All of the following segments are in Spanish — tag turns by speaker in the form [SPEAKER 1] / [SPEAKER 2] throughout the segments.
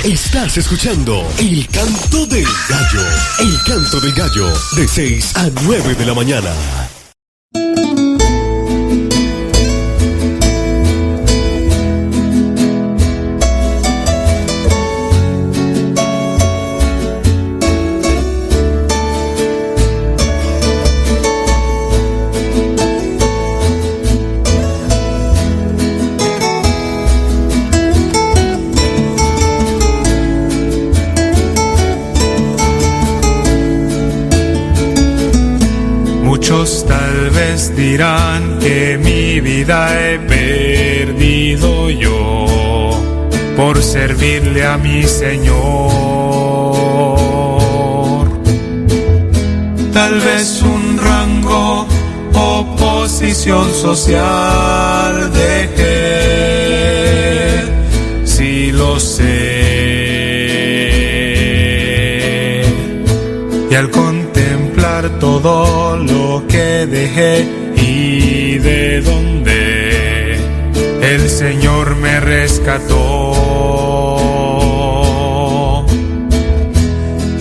[SPEAKER 1] Estás escuchando El Canto del Gallo. El Canto del Gallo, de 6 a 9 de la mañana.
[SPEAKER 2] Muchos tal vez dirán que mi vida he perdido yo por servirle a mi Señor. Tal vez un rango o posición social dejé, sí lo sé. Y al contemplar todo lo que dejé y de donde el Señor me rescató,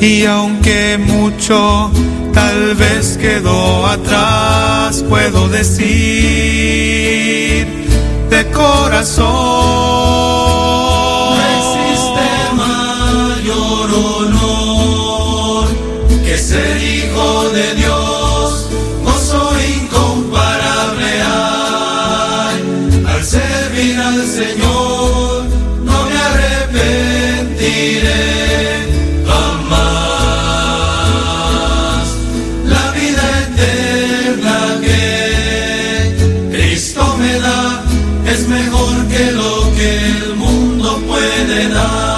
[SPEAKER 2] y aunque mucho tal vez quedó atrás, puedo decir de corazón:
[SPEAKER 3] no existe mayor honor que ser hijo de Dios, gozo incomparable hay. Al servir al Señor no me arrepentiré jamás. La vida eterna que Cristo me da es mejor que lo que el mundo puede dar.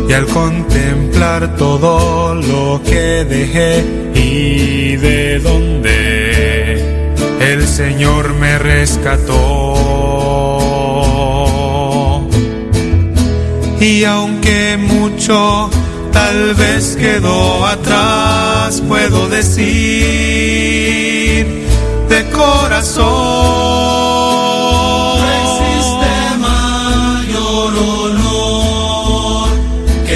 [SPEAKER 2] Y al contemplar todo lo que dejé y de donde el Señor me rescató, y aunque mucho tal vez quedó atrás, puedo decir de corazón: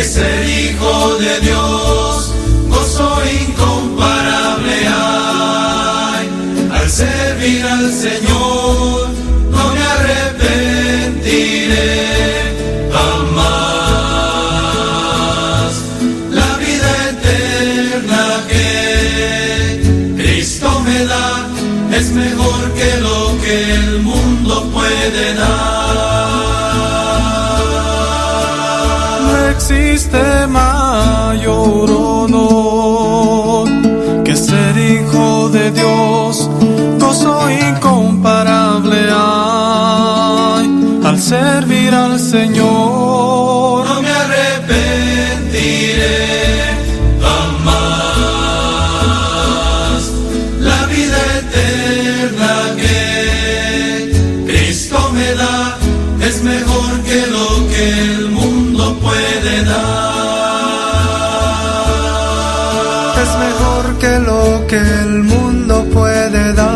[SPEAKER 3] ser hijo de Dios, gozo incomparable hay. Al servir al Señor no me arrepentiré jamás. La vida eterna que Cristo me da es mejor que lo que el mundo puede dar.
[SPEAKER 2] Existe mayor honor que ser hijo de Dios, gozo incomparable hay. Al servir al Señor
[SPEAKER 3] no me arrepentiré jamás. La vida eterna que Cristo me da es mejor que lo que el mundo puede dar.
[SPEAKER 2] es mejor que lo que el mundo puede dar.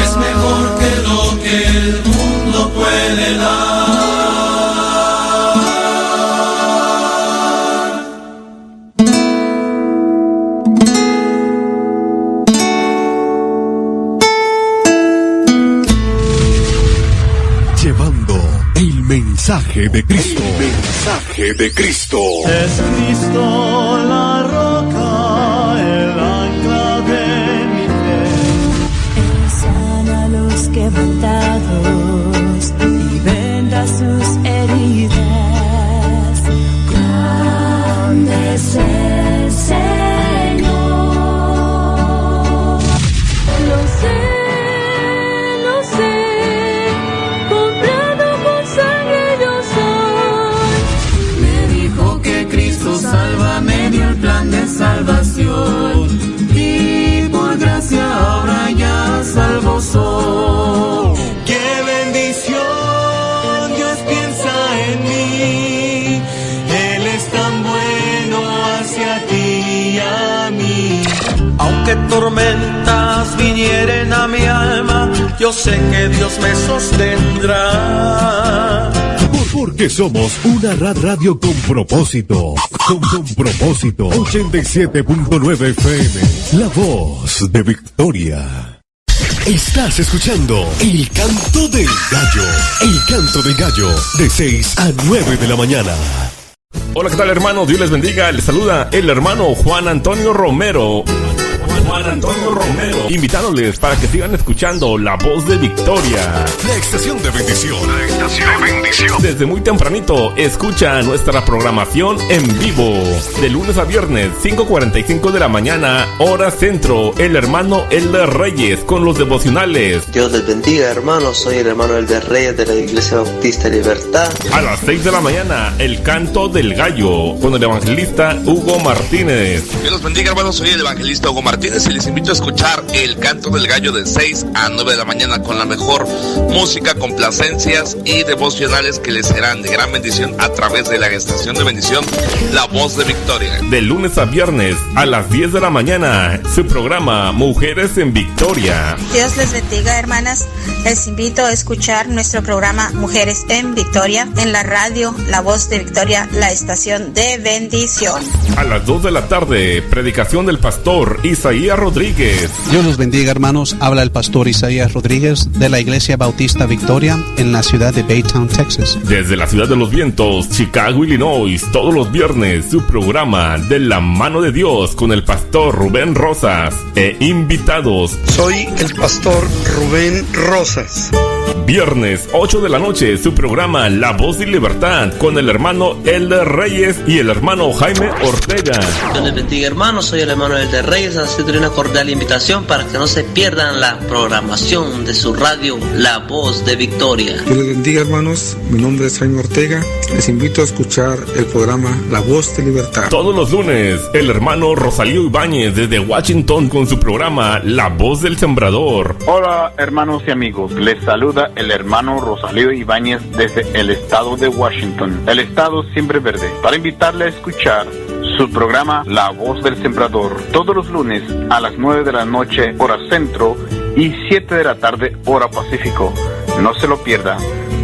[SPEAKER 3] Es mejor que lo que el mundo puede dar.
[SPEAKER 1] Llevando el mensaje de Cristo. El mensaje de Cristo.
[SPEAKER 4] Es Cristo la roca, el ancla de mi fe.
[SPEAKER 5] Él sana a los quebrantados y Aunque tormentas vinieren a mi alma, yo sé que Dios me sostendrá.
[SPEAKER 1] Porque somos una radio con propósito. Con propósito. 87.9 FM. La voz de Victoria. Estás escuchando El Canto del Gallo. El Canto del Gallo, de 6 a 9 de la mañana.
[SPEAKER 6] Hola, ¿qué tal, hermanos? Dios les bendiga. Les saluda el hermano Juan Antonio Romero. Invitándoles para que sigan escuchando La Voz de Victoria.
[SPEAKER 1] La estación de bendición.
[SPEAKER 6] Desde muy tempranito, escucha nuestra programación en vivo. De lunes a viernes, 5:45 de la mañana, hora centro. El hermano Elder Reyes con los devocionales.
[SPEAKER 7] Dios les bendiga, hermanos. Soy el hermano Elder Reyes de la Iglesia Bautista Libertad.
[SPEAKER 6] A las 6 de la mañana, El Canto del Gallo con el evangelista Hugo Martínez.
[SPEAKER 8] Dios los bendiga, hermanos. Soy el evangelista Hugo Martínez y les invito a escuchar El Canto del Gallo de 6 a 9 de la mañana con la mejor música, complacencias y devocionales que les serán de gran bendición a través de la estación de bendición La Voz de Victoria.
[SPEAKER 6] De lunes a viernes a las 10 de la mañana, su programa Mujeres en Victoria.
[SPEAKER 9] Dios les bendiga, hermanas. Les invito a escuchar nuestro programa Mujeres en Victoria en la radio La Voz de Victoria, la estación de bendición.
[SPEAKER 6] A las 2 de la tarde, predicación del pastor Isaías Rodríguez.
[SPEAKER 10] Dios los bendiga, hermanos. Habla el pastor Isaías Rodríguez de la Iglesia Bautista Victoria en la ciudad de Baytown, Texas.
[SPEAKER 6] Desde la ciudad de los vientos, Chicago, Illinois, todos los viernes, su programa De la Mano de Dios con el pastor Rubén Rosas e invitados.
[SPEAKER 11] Soy el pastor Rubén Rosas.
[SPEAKER 6] Viernes, 8 de la noche, su programa La Voz de Libertad con el hermano Elder Reyes y el hermano Jaime Ortega.
[SPEAKER 7] Dios les bendiga, hermanos. Soy el hermano Elder Reyes, haciendo una cordial invitación para que no se pierdan la programación de su radio La Voz de Victoria.
[SPEAKER 11] Dios les bendiga, hermanos. Mi nombre es Jaime Ortega. Les invito a escuchar el programa La Voz de Libertad.
[SPEAKER 6] Todos los lunes, el hermano Rosalío Ibáñez desde Washington con su programa La Voz del Sembrador.
[SPEAKER 12] Hola, hermanos y amigos. Les saluda el hermano Rosalío Ibáñez desde el estado de Washington, el estado siempre verde, para invitarle a escuchar su programa La Voz del Sembrador todos los lunes a las 9 de la noche hora centro y 7 de la tarde hora pacífico. No se lo pierda.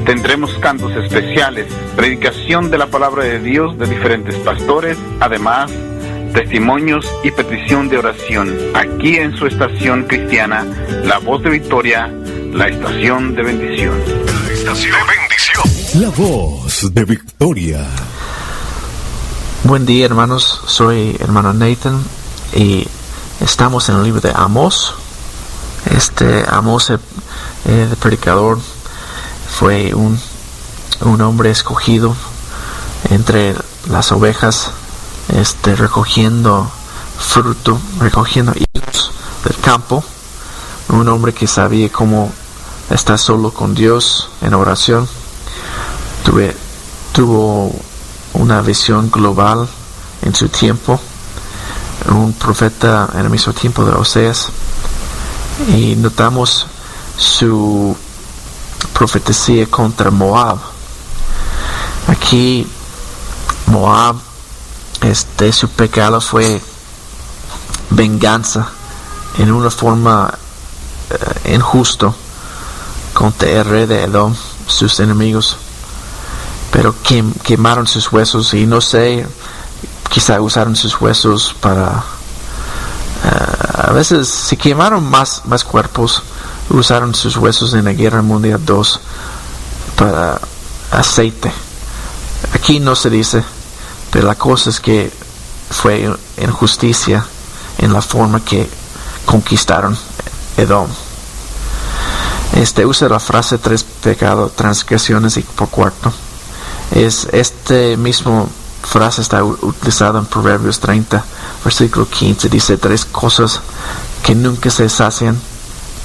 [SPEAKER 12] Tendremos cantos especiales, predicación de la palabra de Dios de diferentes pastores, además testimonios y petición de oración aquí en su estación cristiana La Voz de Victoria, la estación de bendición.
[SPEAKER 1] La estación de bendición. La Voz de Victoria.
[SPEAKER 13] Buen día, hermanos. Soy hermano Nathan y estamos en el libro de Amós. Amós, el predicador, fue un hombre escogido entre las ovejas, recogiendo fruto, recogiendo higos del campo. Un hombre que sabía cómo estar solo con Dios en oración. Tuvo una visión global en su tiempo, un profeta en el mismo tiempo de Oseas, y notamos su profecía contra Moab. Aquí Moab, su pecado fue venganza en una forma injusto contra el rey de Edom, sus enemigos, pero quemaron sus huesos, y no sé, quizá usaron sus huesos para a veces si quemaron más cuerpos, usaron sus huesos en la Guerra Mundial II para aceite. Aquí no se dice, pero la cosa es que fue injusticia en la forma que conquistaron Edom. Usa la frase 3 pecados, transgresiones y por cuarto. Mismo frase está utilizada en Proverbios 30, versículo 15. Dice 3 cosas que nunca se sacian,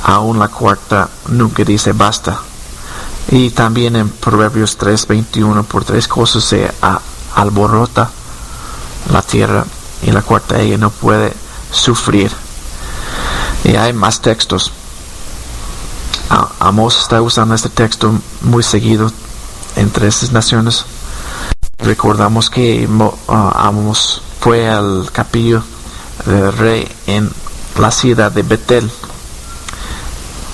[SPEAKER 13] aún la cuarta nunca dice basta. Y también en Proverbios 3:21, por 3 cosas se alborota la tierra, y la cuarta ella no puede sufrir. Y hay más textos. Amós está usando este texto muy seguido entre estas naciones. Recordamos que Amós fue al capillo del rey en la ciudad de Betel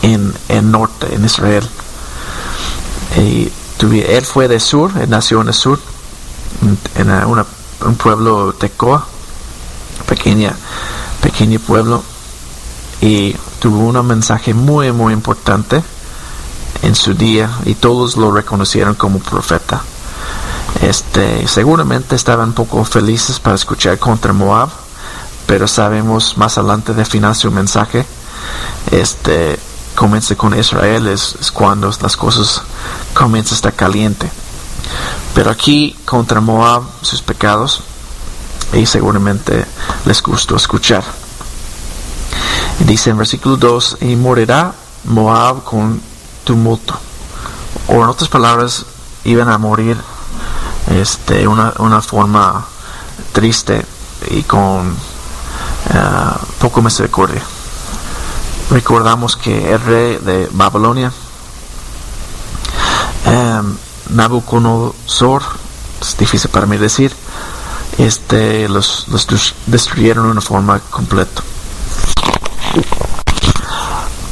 [SPEAKER 13] en el norte, en Israel. Y él fue de sur, él nació en el sur, en un pueblo Tecoa, pequeño pueblo, y tuvo un mensaje muy muy importante en su día, y todos lo reconocieron como profeta. Seguramente estaban un poco felices para escuchar contra Moab, pero sabemos más adelante de final su mensaje. Comienza con Israel, es cuando las cosas comienzan a estar caliente. Pero aquí contra Moab, sus pecados, y seguramente les gustó escuchar. Dice en versículo 2, y morirá Moab con tumulto. O en otras palabras, iban a morir una forma triste y con poco misericordia. Recordamos que el rey de Babilonia, Nabucodonosor, es difícil para mí decir, los destruyeron de una forma completa.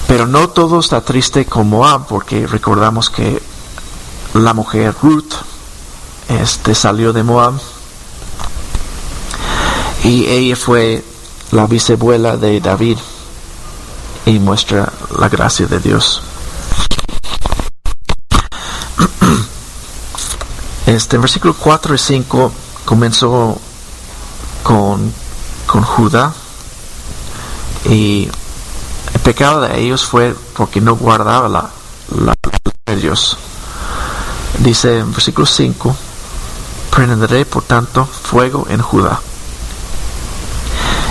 [SPEAKER 13] Pero no todo está triste con Moab, porque recordamos que la mujer Ruth salió de Moab, y ella fue la bisabuela de David, y muestra la gracia de Dios. En versículo 4 y 5 comenzó con Judá, y el pecado de ellos fue porque no guardaba la ley de Dios. Dice en versículo 5, prenderé por tanto fuego en Judá,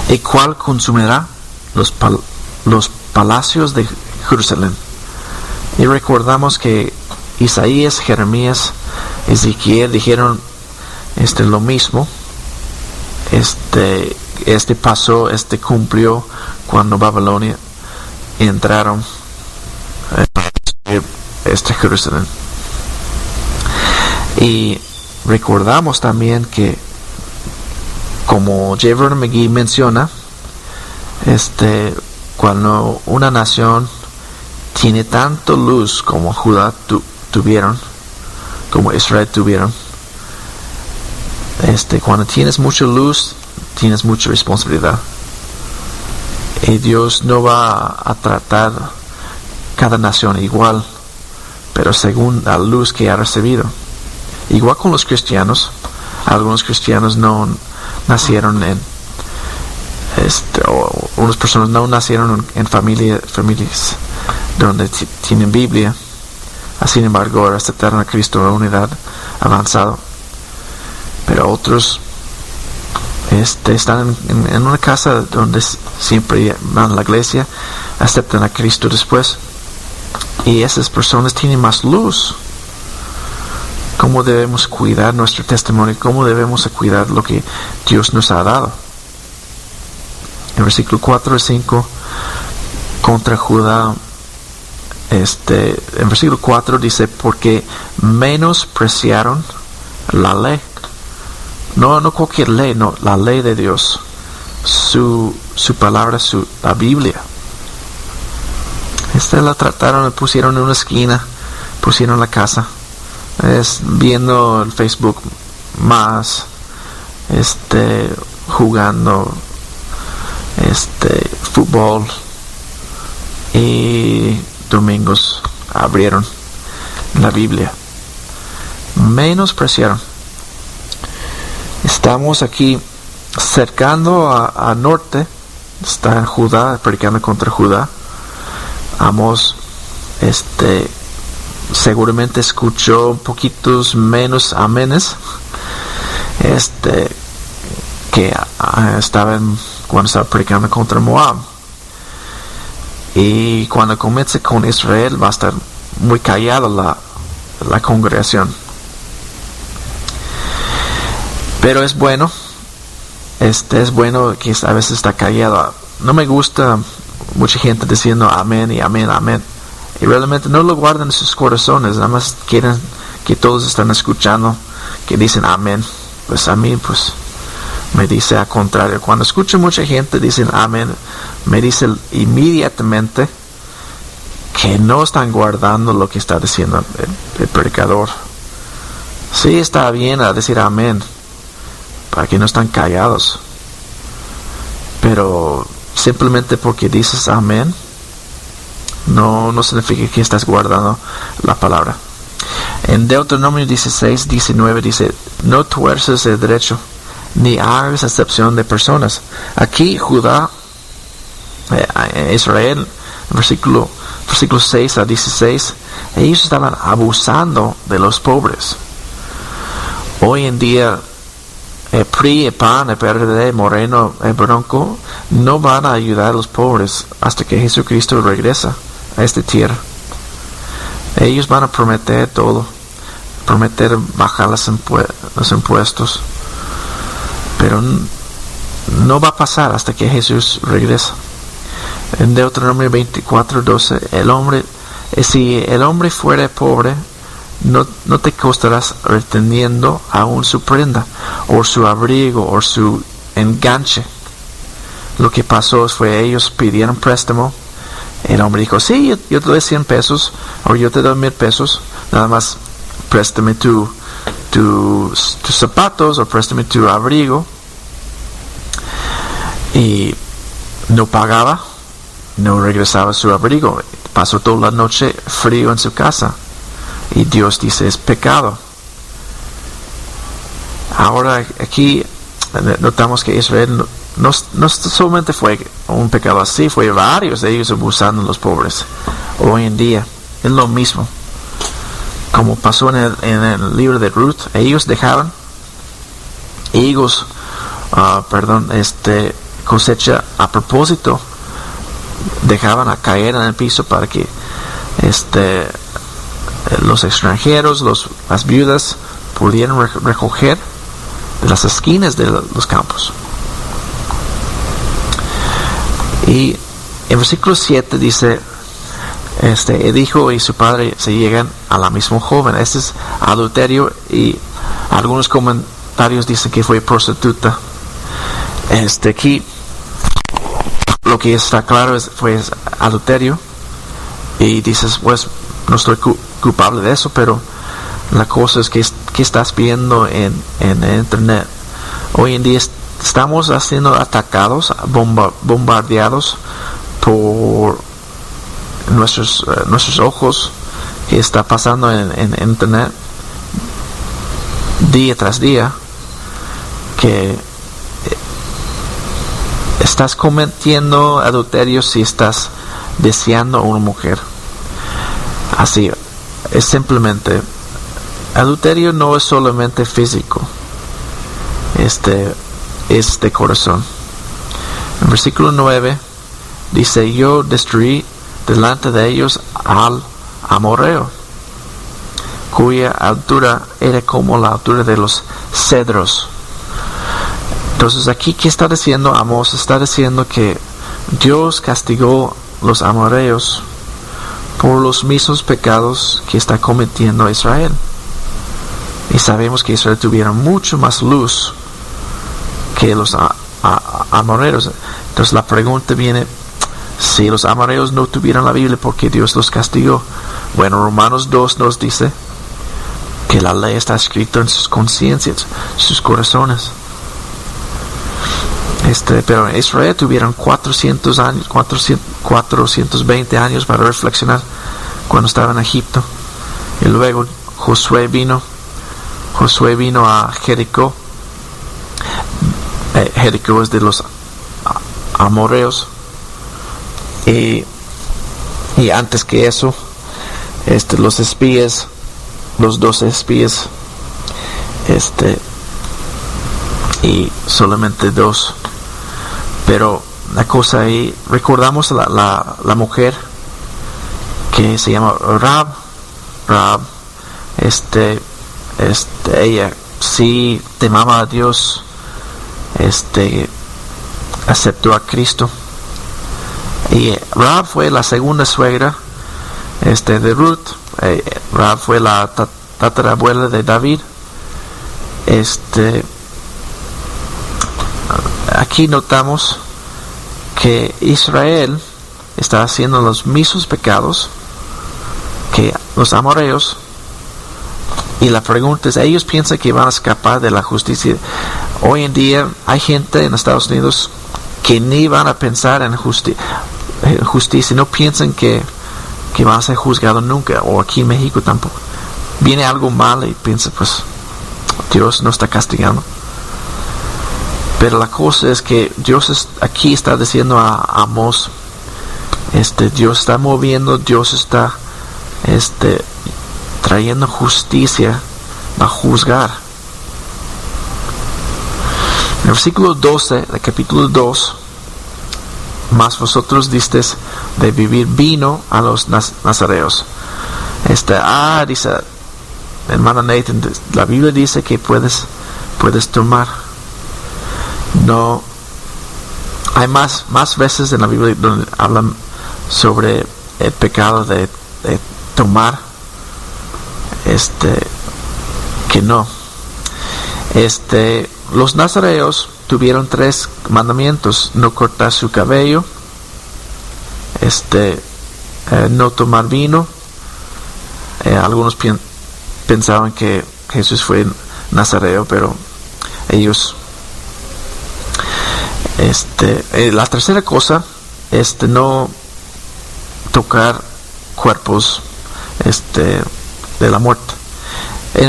[SPEAKER 13] el cual consumirá los palacios de Jerusalén. Y recordamos que Isaías, Jeremías, Ezequiel dijeron lo mismo. Pasó, cumplió cuando Babilonia entraron Jerusalén. Y recordamos también que, como J. Vernon McGee menciona, cuando una nación tiene tanto luz como Judá tuvieron, como Israel tuvieron, cuando tienes mucha luz, tienes mucha responsabilidad. Y Dios no va a tratar cada nación igual, pero según la luz que ha recibido. Igual con los cristianos, algunos cristianos no nacieron o unas personas no nacieron en familias donde tienen Biblia. Sin embargo, ahora aceptaron a Cristo a una edad avanzada. Pero otros están en una casa donde siempre van a la iglesia, aceptan a Cristo después, y esas personas tienen más luz. ¿Cómo debemos cuidar nuestro testimonio? ¿Cómo debemos cuidar lo que Dios nos ha dado? En versículo 4 y 5, contra Judá, en versículo 4 dice, porque menospreciaron la ley. No cualquier ley, no, la ley de Dios, su palabra, la Biblia. La trataron, la pusieron en una esquina, pusieron en la casa, viendo el Facebook más, jugando fútbol, y domingos abrieron la Biblia. Menospreciaron. Estamos aquí cercando a norte, está en Judá, predicando contra Judá. Amós seguramente escuchó un poquito menos amenes que cuando estaba predicando contra Moab. Y cuando comience con Israel va a estar muy callada la congregación. Pero es bueno, es bueno que a veces está callado. No me gusta mucha gente diciendo amén y amén, amén, y realmente no lo guardan en sus corazones, nada más quieren que todos estén escuchando que dicen amén. Pues a mí me dice al contrario. Cuando escucho mucha gente dicen amén, me dice inmediatamente que no están guardando lo que está diciendo el predicador. Sí, está bien a decir amén, para que no están callados, pero simplemente porque dices amén no significa que estás guardando la palabra. En Deuteronomio 16:19 dice: no tuerces el derecho, ni hagas excepción de personas. Aquí Judá, Israel, versículo 6 a 16, ellos estaban abusando de los pobres. Hoy en día el PRI, el PAN, el PRD, Moreno, el Bronco no van a ayudar a los pobres hasta que Jesucristo regresa a esta tierra. Ellos van a prometer todo, prometer bajar los impuestos, pero no va a pasar hasta que Jesús regresa. En Deuteronomio 24:12, si el hombre fuera pobre, no te costarás reteniendo aún su prenda, o su abrigo, o su enganche. Lo que pasó fue ellos pidieron préstamo. El hombre dijo: sí, yo te doy 100 pesos, o yo te doy 1000 pesos, nada más préstame tus zapatos, o préstame tu abrigo. Y no pagaba, no regresaba su abrigo, pasó toda la noche frío en su casa. Y Dios dice: es pecado. Ahora aquí notamos que Israel no solamente fue un pecado así, fue varios de ellos abusando de los pobres. Hoy en día es lo mismo. Como pasó en el libro de Ruth, ellos dejaban higos, cosecha a propósito, dejaban a caer en el piso para que los extranjeros, las viudas pudieran recoger de las esquinas de los campos. Y en versículo 7 dice: el hijo y su padre se llegan a la misma joven. Este es adulterio, y algunos comentarios dicen que fue prostituta. Aquí lo que está claro fue adulterio, y dices: pues no estoy culpable de eso, pero la cosa es que estás viendo en internet. Hoy en día estamos siendo atacados, bombardeados por nuestros ojos, que está pasando en internet día tras día, que estás cometiendo adulterio si estás deseando a una mujer. Así es. Simplemente adulterio no es solamente físico, es de corazón. En versículo 9 dice: yo destruí delante de ellos al amorreo, cuya altura era como la altura de los cedros. Entonces aquí, ¿qué está diciendo Amós? Está diciendo que Dios castigó los amorreos por los mismos pecados que está cometiendo Israel. Y sabemos que Israel tuviera mucho más luz que los amorreos. Entonces la pregunta viene: si los amorreos no tuvieran la Biblia, ¿por qué Dios los castigó? Bueno, Romanos 2 nos dice que la ley está escrita en sus conciencias, sus corazones. Pero en Israel tuvieron 420 años para reflexionar cuando estaba en Egipto. Y luego Josué vino a Jericó. Jericó es de los amorreos. Y antes que eso, los espías, los 12 espías, y solamente 2. Pero la cosa ahí, recordamos la mujer que se llama Rahab. Ella sí temaba a Dios, aceptó a Cristo. Y Rahab fue la segunda suegra de Ruth. Rahab fue la tatarabuela de David. aquí notamos que Israel está haciendo los mismos pecados que los amorreos, y la pregunta es, ellos piensan que van a escapar de la justicia. Hoy en día hay gente en Estados Unidos que ni van a pensar en justicia, no piensan que van a ser juzgados nunca, o aquí en México tampoco. Viene algo mal y piensa, pues Dios no está castigando. Pero la cosa es que Dios aquí está diciendo a Amós, Dios está moviendo, Dios está trayendo justicia a juzgar. En el versículo 12 del capítulo 2, mas vosotros disteis de beber vino a los nazareos. Dice hermano Nathan, la Biblia dice que puedes tomar. No, hay más veces en la Biblia donde hablan sobre el pecado de tomar, que no. Los nazareos tuvieron 3 mandamientos: no cortar su cabello, no tomar vino. Algunos pensaban que Jesús fue nazareo, pero ellos la tercera cosa, no tocar cuerpos de la muerte.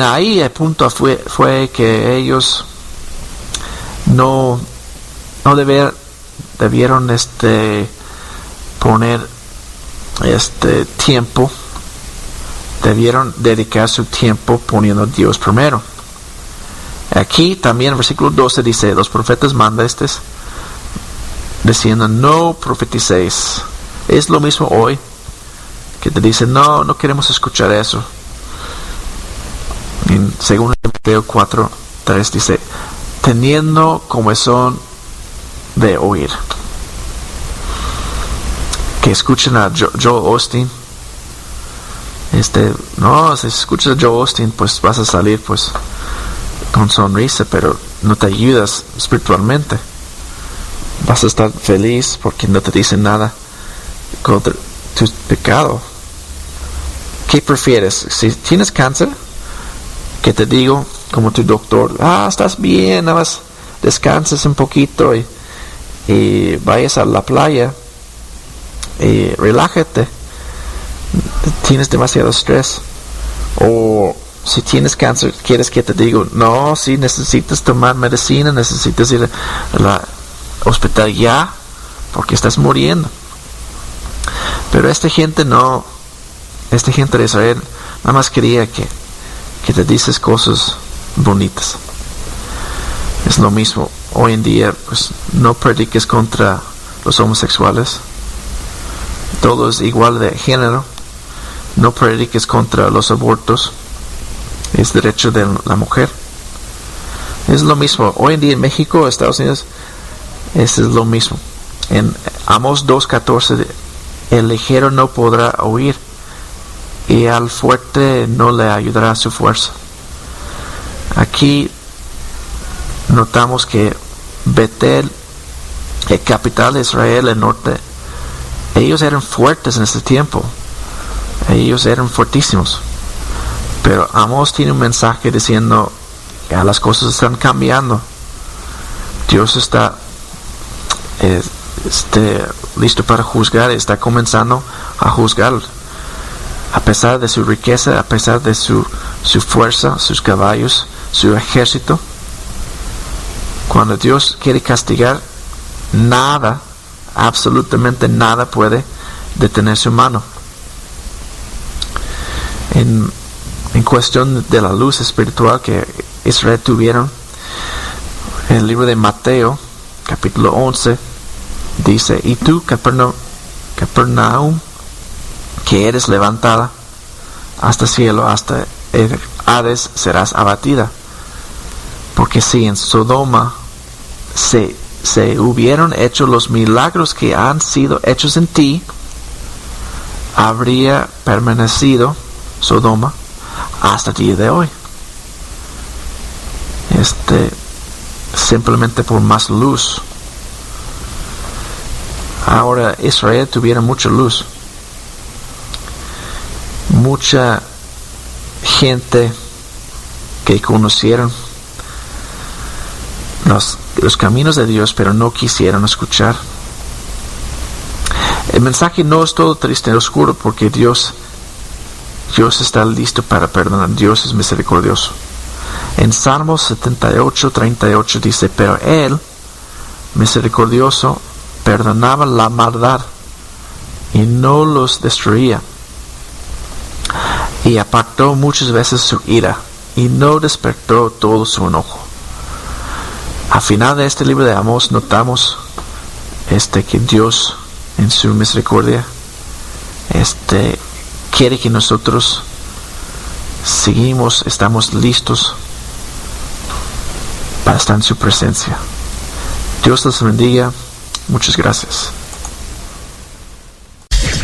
[SPEAKER 13] Ahí el punto fue que ellos no debieron poner tiempo, debieron dedicar su tiempo poniendo a Dios primero. Aquí también el versículo 12 dice, los profetas mandan diciendo, no profeticéis. Es lo mismo hoy, que te dicen, no queremos escuchar eso. En 2 Timoteo 4:3 dice, teniendo comezón de oír. Que escuchen a Joel Osteen. Si escuchas a Joel Osteen, pues vas a salir pues con sonrisa, pero no te ayudas espiritualmente. Vas a estar feliz porque no te dicen nada contra tu pecado. ¿Qué prefieres? Si tienes cáncer, que te digo como tu doctor, estás bien, nada más descansas un poquito y vayas a la playa y relájate, tienes demasiado estrés? O si tienes cáncer, quieres que te digo, no, si necesitas tomar medicina, necesitas ir a la hospital ya, porque estás muriendo. Pero esta gente de Israel nada más quería que te dices cosas bonitas. Es lo mismo hoy en día, pues no prediques contra los homosexuales, todo es igual de género. No prediques contra los abortos, es derecho de la mujer. Es lo mismo hoy en día en México, Estados Unidos. Es lo mismo. En Amós 2:14, el ligero no podrá oír, y al fuerte no le ayudará su fuerza. Aquí notamos que Betel, el capital de Israel, el norte, ellos eran fuertes en ese tiempo. Ellos eran fuertísimos. Pero Amós tiene un mensaje diciendo que las cosas están cambiando. Dios está listo para juzgar, está comenzando a juzgar. A pesar de su riqueza, a pesar de su fuerza, sus caballos, su ejército, cuando Dios quiere castigar, nada, absolutamente nada puede detener su mano. En cuestión de la luz espiritual que Israel tuvieron, en el libro de Mateo capítulo 11 dice, y tú Capernaum, que eres levantada hasta el cielo, hasta el Hades serás abatida, porque si en Sodoma se hubieron hecho los milagros que han sido hechos en ti, habría permanecido Sodoma hasta el día de hoy. simplemente por más luz. Ahora Israel tuviera mucha luz, mucha gente que conocieron los caminos de Dios, pero no quisieron escuchar. El mensaje no es todo triste y oscuro, porque Dios está listo para perdonar. Dios es misericordioso. En Salmos 78:38 dice: pero Él, misericordioso, perdonaba la maldad y no los destruía, y apartó muchas veces su ira y no despertó todo su enojo. Al final de este libro de Amós notamos que Dios, en su misericordia, quiere que nosotros estamos listos para estar en su presencia. Dios les bendiga. Muchas gracias.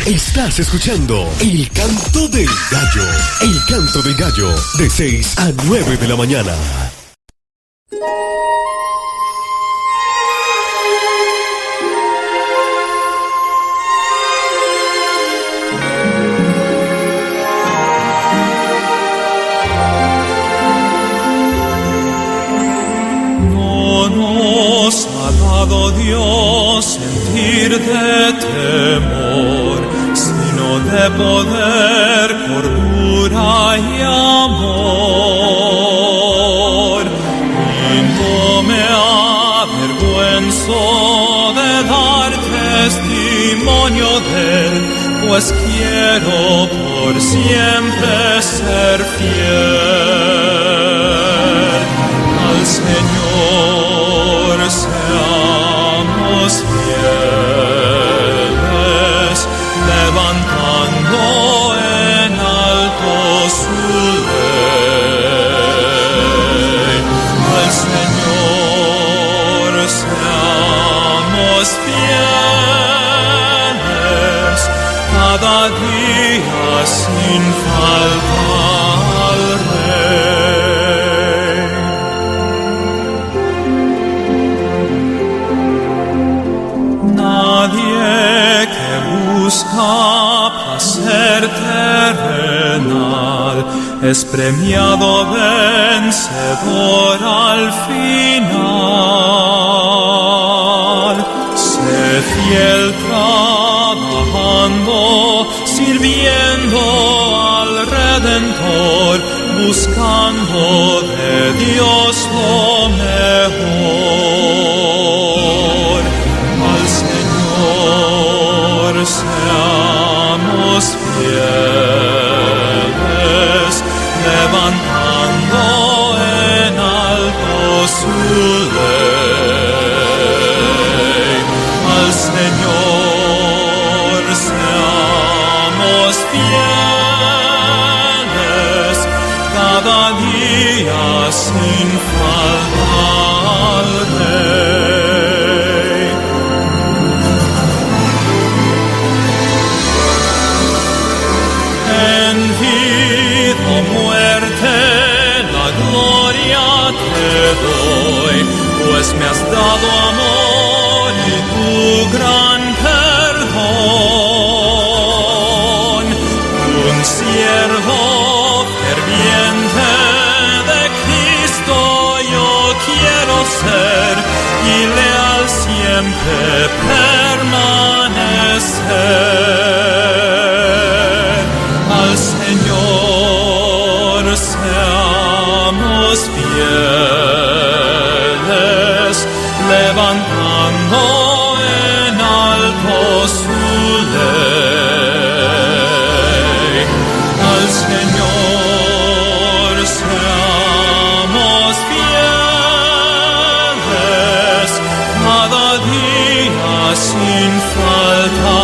[SPEAKER 1] Estás escuchando El Canto del Gallo. El Canto del Gallo, de 6 a 9 de la mañana.
[SPEAKER 4] No nos ha dado Dios sentir de temor, sino de poder, cordura y amor. Y no me avergüenzo de dar testimonio de él, pues quiero por siempre ser fiel al Señor. Seamos fieles, levantando en alto su ley. Al Señor seamos fieles, cada día sin falta al Rey. Nadie que busca placer terrenal es premiado vencedor al final. Sé fiel trabajando, sirviendo al Redentor, buscando de Dios lo mejor. Al Señor seamos fieles, levantando en alto su ley. Al Señor seamos fieles, cada día sin falta al Rey. En vida o muerte la gloria te doy, pues me has dado amor y tu gran perdón. Un siervo ferviente de Cristo yo quiero ser, y leal siempre permanecer. Al Señor seamos fieles, levantando en alto su ley. Al Señor seamos fieles, cada día sin falta,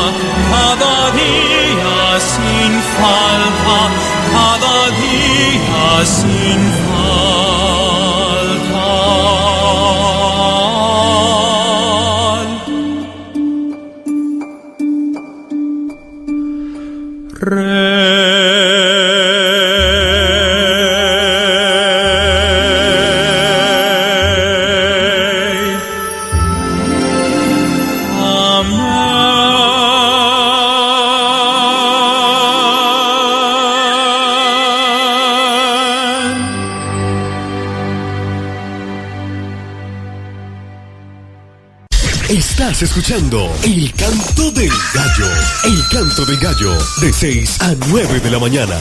[SPEAKER 4] cada día sin falta, cada día sin falta.
[SPEAKER 1] Estás escuchando El Canto del Gallo. El Canto del Gallo, de 6 a 9 de la mañana.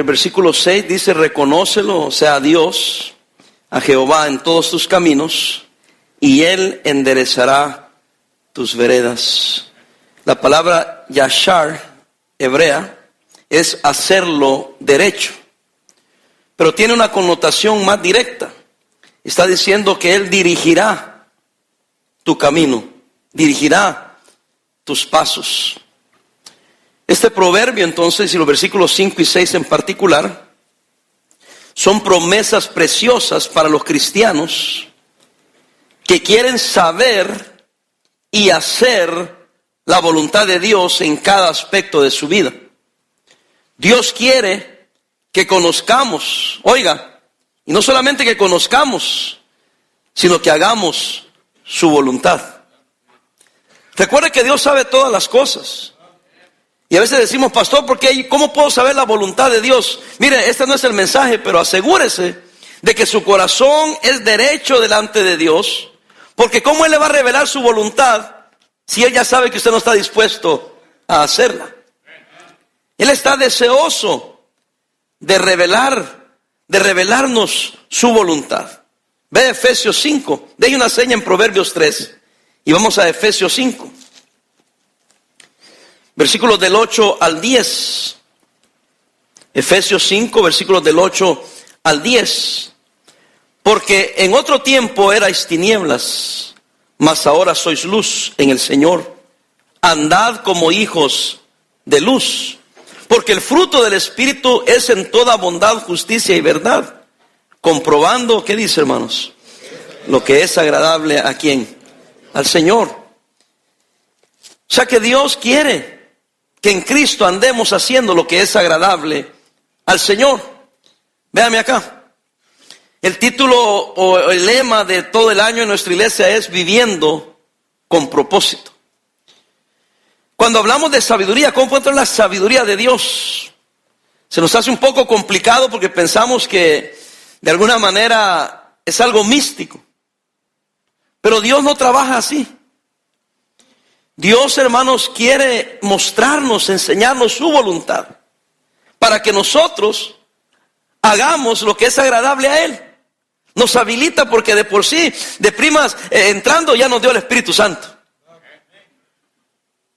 [SPEAKER 14] Versículo 6 dice: reconócelo, o sea, a Dios, a Jehová en todos tus caminos, y Él enderezará tus veredas. La palabra yashar, hebrea, es hacerlo derecho, pero tiene una connotación más directa. Está diciendo que Él dirigirá tu camino, dirigirá tus pasos. Este proverbio entonces, y los versículos 5 y 6 en particular, son promesas preciosas para los cristianos que quieren saber y hacer la voluntad de Dios en cada aspecto de su vida. Dios quiere que conozcamos, oiga, y no solamente que conozcamos, sino que hagamos su voluntad. Recuerde que Dios sabe todas las cosas. Y a veces decimos: pastor, ¿cómo puedo saber la voluntad de Dios? Mire, este no es el mensaje, pero asegúrese de que su corazón es derecho delante de Dios, porque ¿cómo Él le va a revelar su voluntad si Él ya sabe que usted no está dispuesto a hacerla? Él está deseoso de revelarnos su voluntad. Ve Efesios 5, deje una seña en Proverbios 3 y vamos a Efesios 5. Versículos del 8 al 10. Efesios 5, versículos del 8 al 10. Porque en otro tiempo erais tinieblas, mas ahora sois luz en el Señor. Andad como hijos de luz, porque el fruto del Espíritu es en toda bondad, justicia y verdad, comprobando, ¿qué dice, hermanos? Lo que es agradable ¿a quién? Al Señor. O sea que Dios quiere que en Cristo andemos haciendo lo que es agradable al Señor. Véame acá. El título o el lema de todo el año en nuestra iglesia es viviendo con propósito. Cuando hablamos de sabiduría, ¿cómo puede entrar la sabiduría de Dios? Se nos hace un poco complicado porque pensamos que de alguna manera es algo místico. Pero Dios no trabaja así. Dios, hermanos, quiere mostrarnos, enseñarnos su voluntad para que nosotros hagamos lo que es agradable a Él. Nos habilita porque de por sí, de primas, entrando ya nos dio el Espíritu Santo.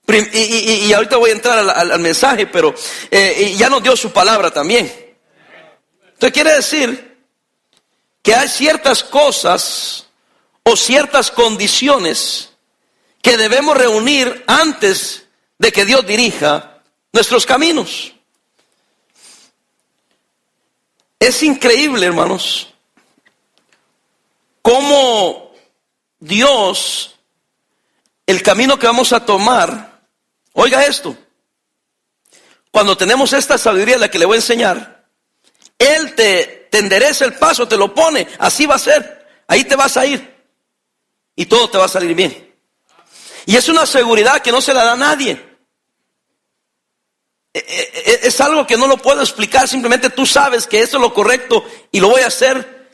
[SPEAKER 14] Y ahorita voy a entrar al mensaje, pero ya nos dio su palabra también. Entonces quiere decir que hay ciertas cosas o ciertas condiciones que debemos reunir antes de que Dios dirija nuestros caminos. Es increíble, hermanos, cómo Dios, el camino que vamos a tomar, oiga esto, cuando tenemos esta sabiduría, la que le voy a enseñar, Él te endereza el paso, te lo pone, así va a ser, ahí te vas a ir y todo te va a salir bien. Y es una seguridad que no se la da a nadie. Es algo que no lo puedo explicar, simplemente tú sabes que eso es lo correcto y lo voy a hacer.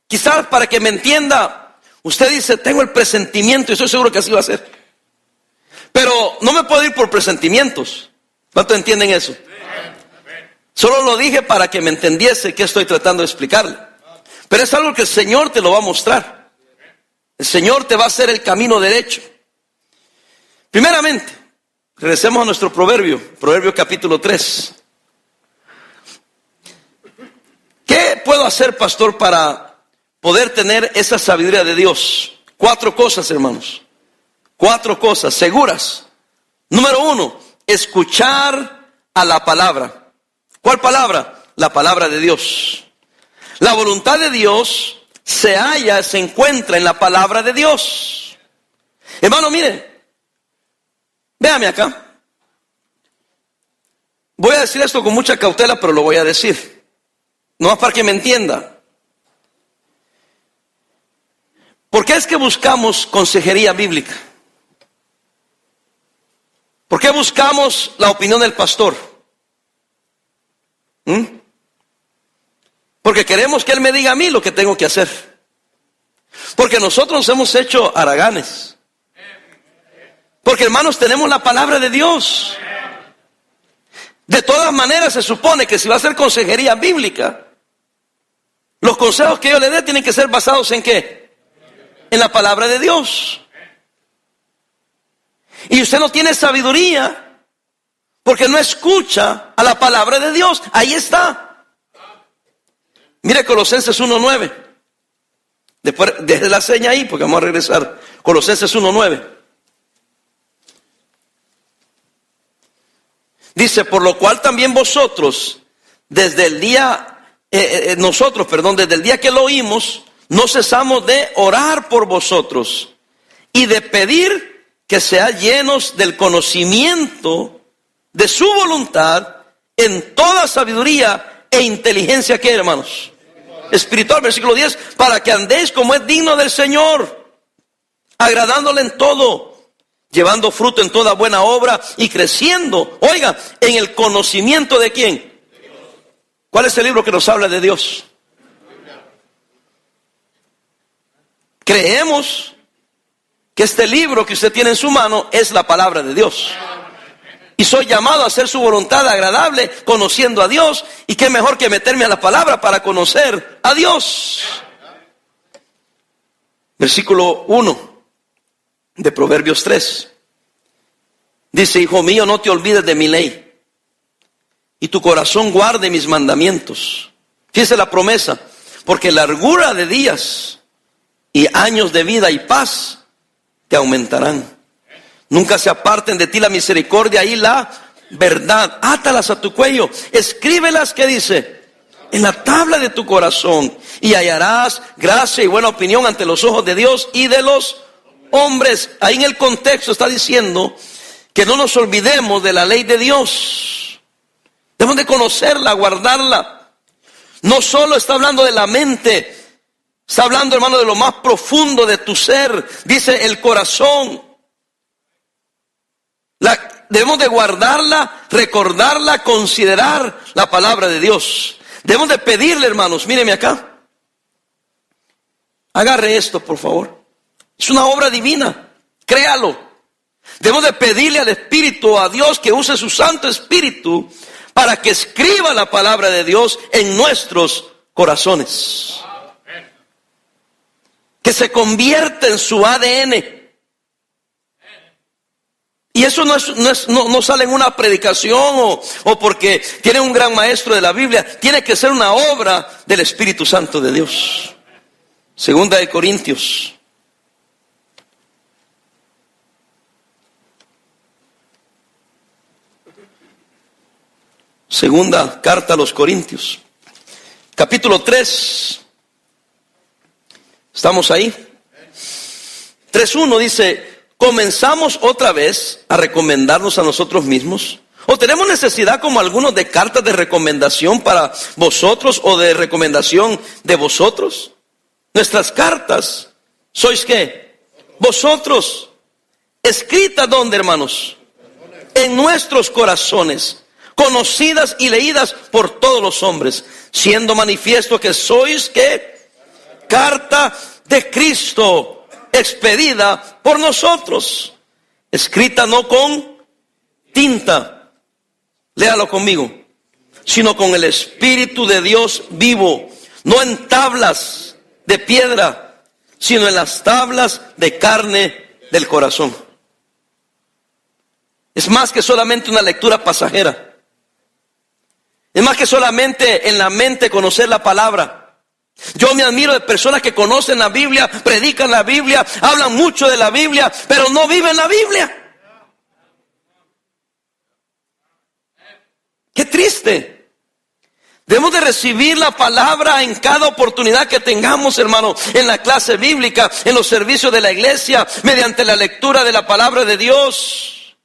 [SPEAKER 14] Quizás para que me entienda, usted dice, tengo el presentimiento y estoy seguro que así va a ser. Pero no me puedo ir por presentimientos. ¿Cuántos entienden eso? Solo lo dije para que me entendiese qué estoy tratando de explicarle. Pero es algo que el Señor te lo va a mostrar. El Señor te va a hacer el camino derecho. Primeramente, regresemos a nuestro Proverbio capítulo 3. ¿Qué puedo hacer, pastor, para poder tener esa sabiduría de Dios? 4 cosas, hermanos. 4 cosas seguras. Número 1, escuchar a la palabra. ¿Cuál palabra? La palabra de Dios. La voluntad de Dios se encuentra en la palabra de Dios. Hermano, mire. Véame acá. Voy a decir esto con mucha cautela, pero lo voy a decir. No más para que me entienda. ¿Por qué es que buscamos consejería bíblica? ¿Por qué buscamos la opinión del pastor? Porque queremos que él me diga a mí lo que tengo que hacer. Porque nosotros nos hemos hecho haraganes. Porque, hermanos, tenemos la palabra de Dios. De todas maneras, se supone que si va a ser consejería bíblica, los consejos que yo le dé tienen que ser basados ¿en qué? En la palabra de Dios. Y usted no tiene sabiduría porque no escucha a la palabra de Dios. Ahí está. Mire Colosenses 1:9. Después deje la seña ahí porque vamos a regresar. Colosenses 1:9. Dice, por lo cual también vosotros, desde el día que lo oímos, no cesamos de orar por vosotros y de pedir que seáis llenos del conocimiento de su voluntad en toda sabiduría e inteligencia, ¿qué, hermanos? Espiritual, versículo 10, para que andéis como es digno del Señor, agradándole en todo, llevando fruto en toda buena obra y creciendo, oiga, en el conocimiento de ¿quién? ¿Cuál es el libro que nos habla de Dios? Creemos que este libro que usted tiene en su mano es la palabra de Dios. Y soy llamado a hacer su voluntad agradable, conociendo a Dios. Y qué mejor que meterme a la palabra para conocer a Dios. Versículo 1 de Proverbios 3. Dice, hijo mío, no te olvides de mi ley, y tu corazón guarde mis mandamientos. Fíjese la promesa, porque largura de días y años de vida y paz te aumentarán. Nunca se aparten de ti la misericordia y la verdad. Átalas a tu cuello, escríbelas, ¿qué dice? En la tabla de tu corazón, y hallarás gracia y buena opinión ante los ojos de Dios y de los hombres. Ahí en el contexto está diciendo que no nos olvidemos de la ley de Dios. Debemos de conocerla, guardarla. No solo está hablando de la mente, está hablando, hermano, de lo más profundo de tu ser. Dice el corazón. Debemos de guardarla, recordarla, considerar la palabra de Dios. Debemos de pedirle, hermanos, míreme acá. Agarre esto, por favor. Es una obra divina, créalo. Debemos de pedirle al Espíritu, a Dios, que use su Santo Espíritu para que escriba la palabra de Dios en nuestros corazones. Que se convierta en su ADN. Y eso no sale en una predicación o porque tiene un gran maestro de la Biblia. Tiene que ser una obra del Espíritu Santo de Dios. Segunda de Corintios. Segunda carta a los Corintios. Capítulo 3. ¿Estamos ahí? 3:1 dice: ¿comenzamos otra vez a recomendarnos a nosotros mismos? ¿O tenemos necesidad como algunos de cartas de recomendación para vosotros o de recomendación de vosotros? Nuestras cartas, ¿sois qué? Vosotros. Escritas, ¿dónde, hermanos? En nuestros corazones, conocidas y leídas por todos los hombres, siendo manifiesto que sois ¿qué? Carta de Cristo, expedida por nosotros, escrita no con tinta, léalo conmigo, sino con el Espíritu de Dios vivo, no en tablas de piedra, sino en las tablas de carne del corazón. Es más que solamente una lectura pasajera. Es más que solamente en la mente conocer la palabra. Yo me admiro de personas que conocen la Biblia, predican la Biblia, hablan mucho de la Biblia, pero no viven la Biblia. ¡Qué triste! Debemos de recibir la palabra en cada oportunidad que tengamos, hermano, en la clase bíblica, en los servicios de la iglesia, mediante la lectura de la palabra de Dios.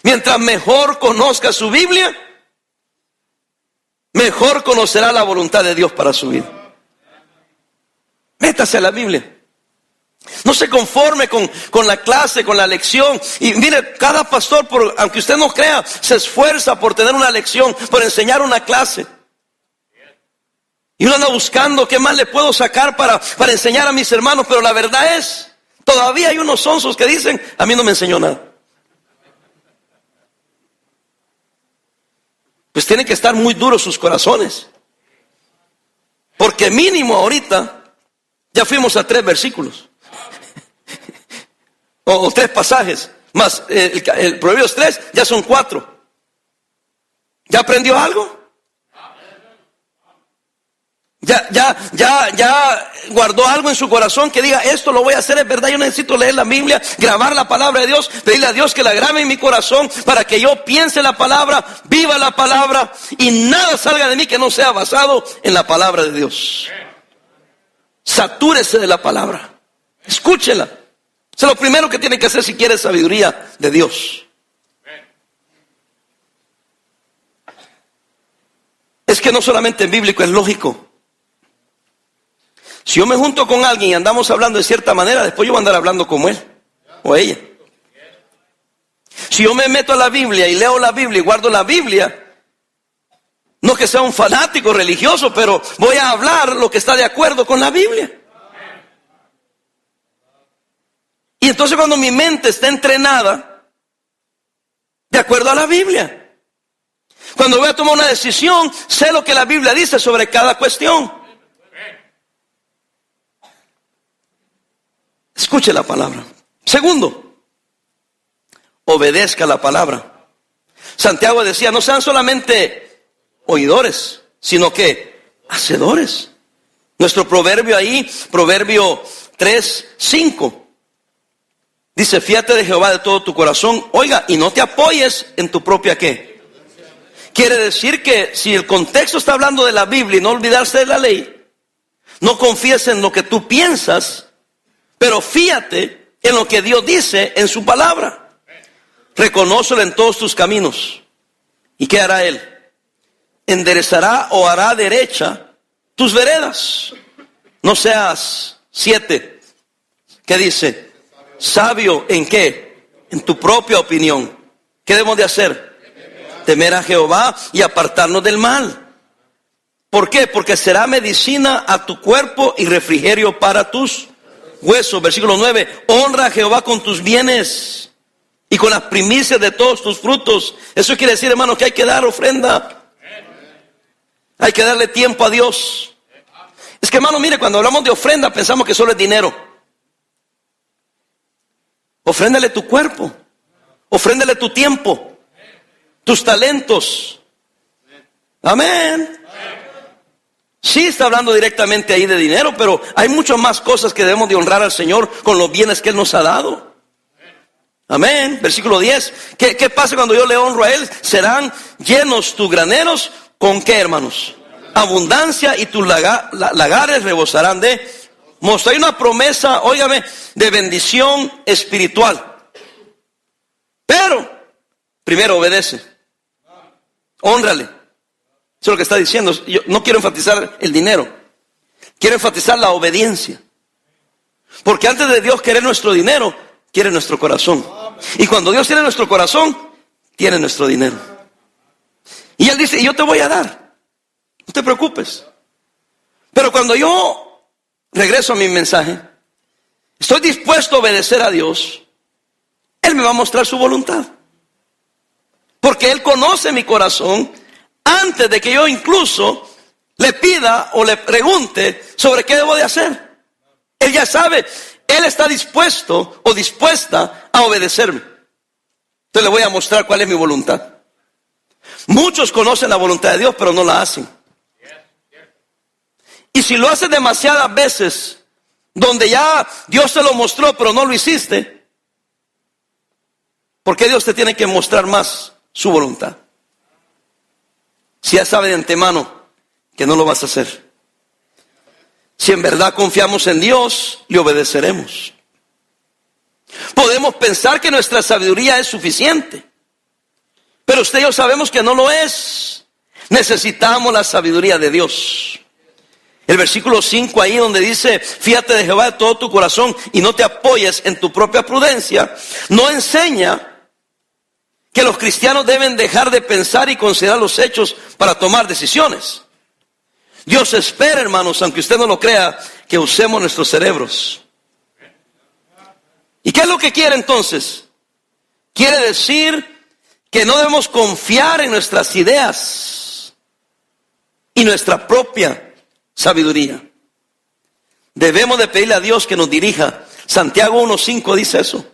[SPEAKER 14] Mientras mejor conozca su Biblia, mejor conocerá la voluntad de Dios para su vida. Métase a la Biblia. No se conforme con la clase, con la lección. Y mire, cada pastor, aunque usted no crea, se esfuerza por tener una lección, por enseñar una clase. Y uno anda buscando qué más le puedo sacar para enseñar a mis hermanos. Pero la verdad es, todavía hay unos sonsos que dicen, a mí no me enseñó nada. Pues tienen que estar muy duros sus corazones. Porque mínimo ahorita ya fuimos a 3 versículos. o 3 pasajes. Más el Proverbios 3 ya son 4. ¿Ya aprendió algo? Ya guardó algo en su corazón que diga, esto lo voy a hacer, es verdad, yo necesito leer la Biblia, grabar la palabra de Dios, pedirle a Dios que la grabe en mi corazón para que yo piense la palabra, viva la palabra y nada salga de mí que no sea basado en la palabra de Dios. Satúrese de la palabra, escúchela. Eso es lo primero que tiene que hacer si quiere sabiduría de Dios. Es que no solamente en bíblico, es lógico. Si yo me junto con alguien y andamos hablando de cierta manera, después yo voy a andar hablando como él o ella. Si yo me meto a la Biblia y leo la Biblia y guardo la Biblia, no que sea un fanático religioso, pero voy a hablar lo que está de acuerdo con la Biblia. Y entonces cuando mi mente está entrenada de acuerdo a la Biblia, cuando voy a tomar una decisión, sé lo que la Biblia dice sobre cada cuestión. Escuche la palabra. Segundo, obedezca la palabra. Santiago decía, no sean solamente oidores, sino que hacedores. Nuestro proverbio ahí, Proverbio 3:5, dice: fíate de Jehová de todo tu corazón, oiga, y no te apoyes en tu propia ¿qué? Quiere decir que si el contexto está hablando de la Biblia y no olvidarse de la ley, no confíes en lo que tú piensas, pero fíate en lo que Dios dice en su palabra. Reconócelo en todos tus caminos. ¿Y qué hará Él? Enderezará o hará derecha tus veredas. No seas 7. ¿Qué dice? Sabio ¿en qué? En tu propia opinión. ¿Qué debemos de hacer? Temer a Jehová y apartarnos del mal. ¿Por qué? Porque será medicina a tu cuerpo y refrigerio para tus huesos. Versículo 9. Honra a Jehová con tus bienes y con las primicias de todos tus frutos. Eso quiere decir, hermanos, que hay que dar ofrenda. Hay que darle tiempo a Dios. Es que, hermano, mire, cuando hablamos de ofrenda pensamos que solo es dinero. Ofréndale tu cuerpo. Ofréndale tu tiempo. Tus talentos. Amén. Sí está hablando directamente ahí de dinero, pero hay muchas más cosas que debemos de honrar al Señor con los bienes que Él nos ha dado. Amén. Versículo 10. ¿Qué pasa cuando yo le honro a Él? Serán llenos tus graneros con ¿qué, hermanos? Abundancia, y tus lagares rebosarán de mosto. Hay una promesa, óigame, de bendición espiritual. Pero primero obedece. Hónrale. Eso es lo que está diciendo. Yo no quiero enfatizar el dinero. Quiero enfatizar la obediencia. Porque antes de Dios querer nuestro dinero, quiere nuestro corazón. Y cuando Dios tiene nuestro corazón, tiene nuestro dinero. Y Él dice: yo te voy a dar. No te preocupes. Pero cuando yo regreso a mi mensaje, estoy dispuesto a obedecer a Dios, Él me va a mostrar su voluntad. Porque Él conoce mi corazón antes de que yo incluso le pida o le pregunte sobre qué debo de hacer. Él ya sabe. Él está dispuesto o dispuesta a obedecerme. Entonces le voy a mostrar cuál es mi voluntad. Muchos conocen la voluntad de Dios, pero no la hacen. Y si lo haces demasiadas veces, donde ya Dios te lo mostró, pero no lo hiciste, ¿por qué Dios te tiene que mostrar más su voluntad? Si ya sabe de antemano que no lo vas a hacer. Si en verdad confiamos en Dios, le obedeceremos. Podemos pensar que nuestra sabiduría es suficiente, pero usted y yo sabemos que no lo es. Necesitamos la sabiduría de Dios. El versículo 5 ahí donde dice: fíate de Jehová de todo tu corazón y no te apoyes en tu propia prudencia, no enseña que los cristianos deben dejar de pensar y considerar los hechos para tomar decisiones. Dios espera, hermanos, aunque usted no lo crea, que usemos nuestros cerebros. ¿Y qué es lo que quiere entonces? Quiere decir que no debemos confiar en nuestras ideas y nuestra propia sabiduría. Debemos de pedirle a Dios que nos dirija. Santiago 1:5 dice eso.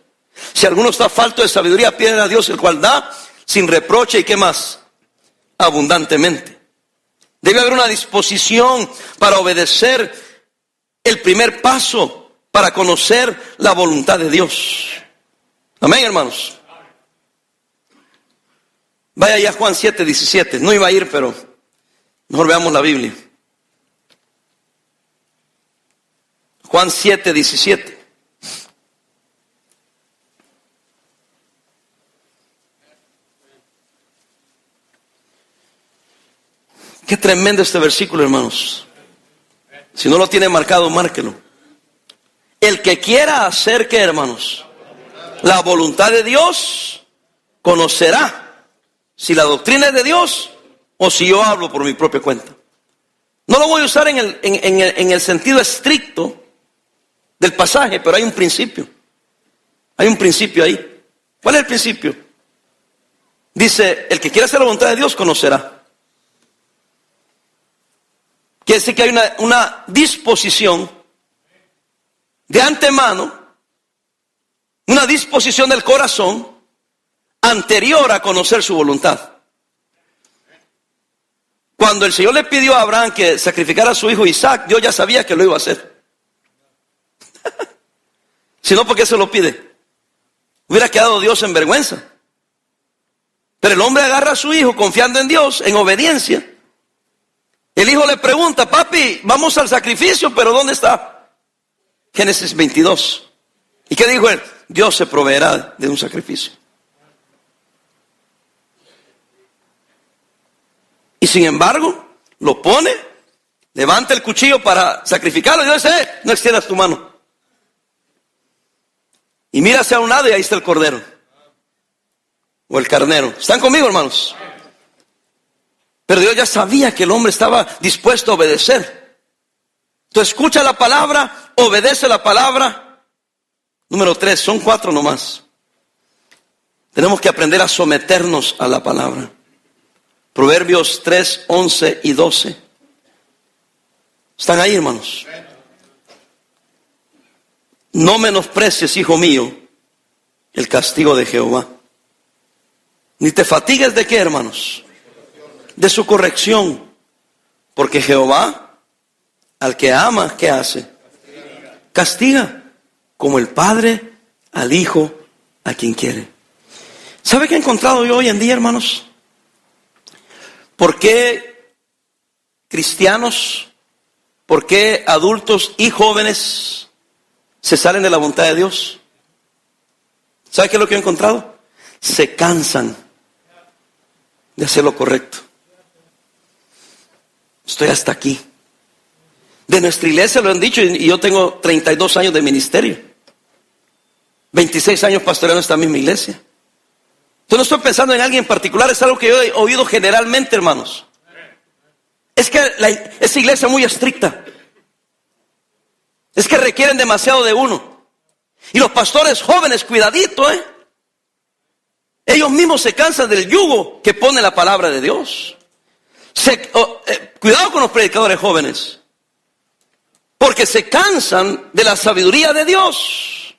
[SPEAKER 14] Si alguno está falto de sabiduría, pídele a Dios, el cual da sin reproche, y ¿qué más? Abundantemente. Debe haber una disposición para obedecer el primer paso para conocer la voluntad de Dios. Amén, hermanos. Vaya ya a Juan 7:17. No iba a ir, pero mejor veamos la Biblia. Juan 7:17. Qué tremendo este versículo, hermanos. Si no lo tiene marcado, márquelo. El que quiera hacer, ¿qué, hermanos? La voluntad de Dios, conocerá si la doctrina es de Dios o si yo hablo por mi propia cuenta. No lo voy a usar en el sentido estricto del pasaje, pero hay un principio. Hay un principio ahí. ¿Cuál es el principio? Dice: el que quiera hacer la voluntad de Dios, conocerá. Quiere decir que hay una disposición de antemano, una disposición del corazón anterior a conocer su voluntad. Cuando el Señor le pidió a Abraham que sacrificara a su hijo Isaac, Dios ya sabía que lo iba a hacer. Si no, ¿por qué se lo pide? Hubiera quedado Dios en vergüenza. Pero el hombre agarra a su hijo confiando en Dios, en obediencia. El hijo le pregunta: papi, vamos al sacrificio, pero ¿dónde está? Génesis 22. ¿Y qué dijo él? Dios se proveerá de un sacrificio. Y sin embargo, lo pone, levanta el cuchillo para sacrificarlo y Dios dice: no extiendas tu mano. Y mira hacia un lado y ahí está el cordero. O el carnero. ¿Están conmigo, hermanos? Pero Dios ya sabía que el hombre estaba dispuesto a obedecer. Entonces escucha la palabra, obedece la palabra. Número 3, son 4 nomás. Tenemos que aprender a someternos a la palabra. Proverbios 3, 11 y 12. ¿Están ahí, hermanos? No menosprecies, hijo mío, el castigo de Jehová. Ni te fatigues de qué, hermanos, de su corrección, porque Jehová al que ama, ¿qué hace? Castiga, como el padre al hijo a quien quiere. ¿Sabe qué he encontrado yo hoy en día, hermanos? ¿Por qué cristianos, por qué adultos y jóvenes se salen de la voluntad de Dios? ¿Sabe qué es lo que he encontrado? Se cansan de hacer lo correcto. Estoy hasta aquí. De nuestra iglesia lo han dicho, y yo tengo 32 años de ministerio. 26 años pastoreando esta misma iglesia. Entonces no estoy pensando en alguien en particular, es algo que yo he oído generalmente, hermanos. Es que esa iglesia es muy estricta. Es que requieren demasiado de uno. Y los pastores jóvenes, cuidadito, ellos mismos se cansan del yugo que pone la palabra de Dios. Cuidado con los predicadores jóvenes, porque se cansan de la sabiduría de Dios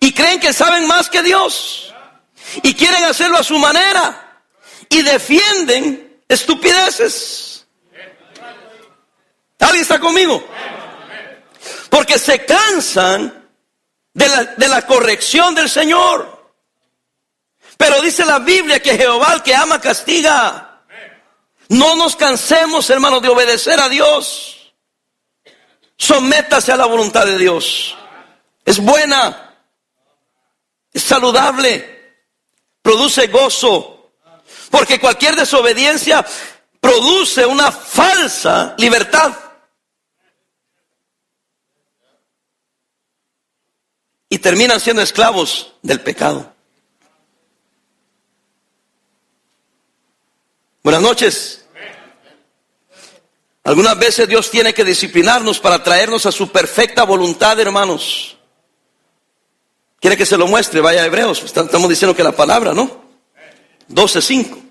[SPEAKER 14] y creen que saben más que Dios y quieren hacerlo a su manera y defienden estupideces. ¿Alguien está conmigo? Porque se cansan de la corrección del Señor. Pero dice la Biblia que Jehová al que ama castiga. No nos cansemos, hermanos, de obedecer a Dios. Sométase a la voluntad de Dios. Es buena, es saludable, produce gozo. Porque cualquier desobediencia produce una falsa libertad. Y terminan siendo esclavos del pecado. Buenas noches. Algunas veces Dios tiene que disciplinarnos para traernos a su perfecta voluntad, hermanos. ¿Quiere que se lo muestre? Vaya a Hebreos. Estamos diciendo que la palabra, ¿no? 12:5.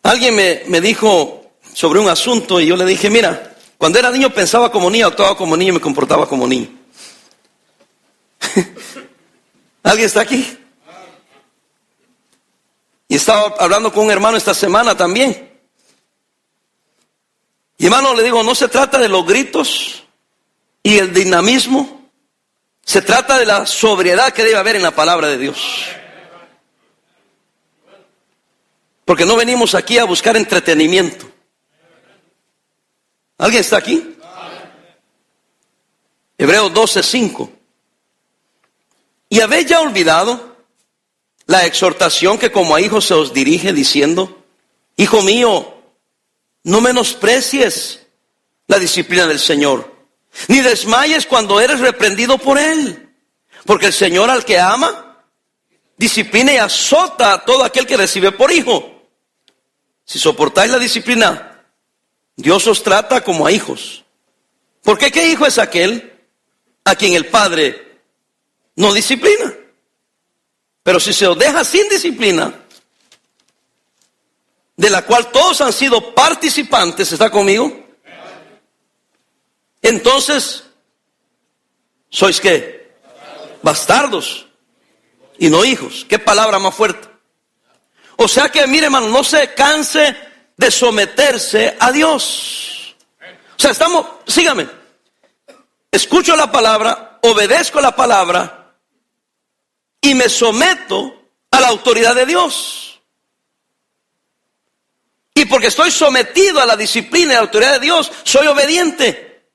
[SPEAKER 14] Alguien me dijo sobre un asunto y yo le dije: mira, cuando era niño pensaba como niño, actuaba como niño y me comportaba como niño. ¿Alguien está aquí? Y estaba hablando con un hermano esta semana también. Y hermano, le digo, no se trata de los gritos y el dinamismo. Se trata de la sobriedad que debe haber en la palabra de Dios. Porque no venimos aquí a buscar entretenimiento. ¿Alguien está aquí? Hebreos 12:5. ¿Y habéis ya olvidado la exhortación que como a hijos se os dirige diciendo: hijo mío, no menosprecies la disciplina del Señor, ni desmayes cuando eres reprendido por Él? Porque el Señor al que ama, disciplina y azota a todo aquel que recibe por hijo. Si soportáis la disciplina, Dios os trata como a hijos. ¿Por qué? ¿Qué hijo es aquel a quien el Padre no disciplina? Pero si se os deja sin disciplina, de la cual todos han sido participantes, ¿está conmigo? Entonces, ¿sois qué? Bastardos y no hijos. ¿Qué palabra más fuerte? O sea que, mire, hermano, no se canse de someterse a Dios. O sea, sígame, escucho la palabra, obedezco la palabra y me someto a la autoridad de Dios. Y porque estoy sometido a la disciplina y a la autoridad de Dios, soy obediente.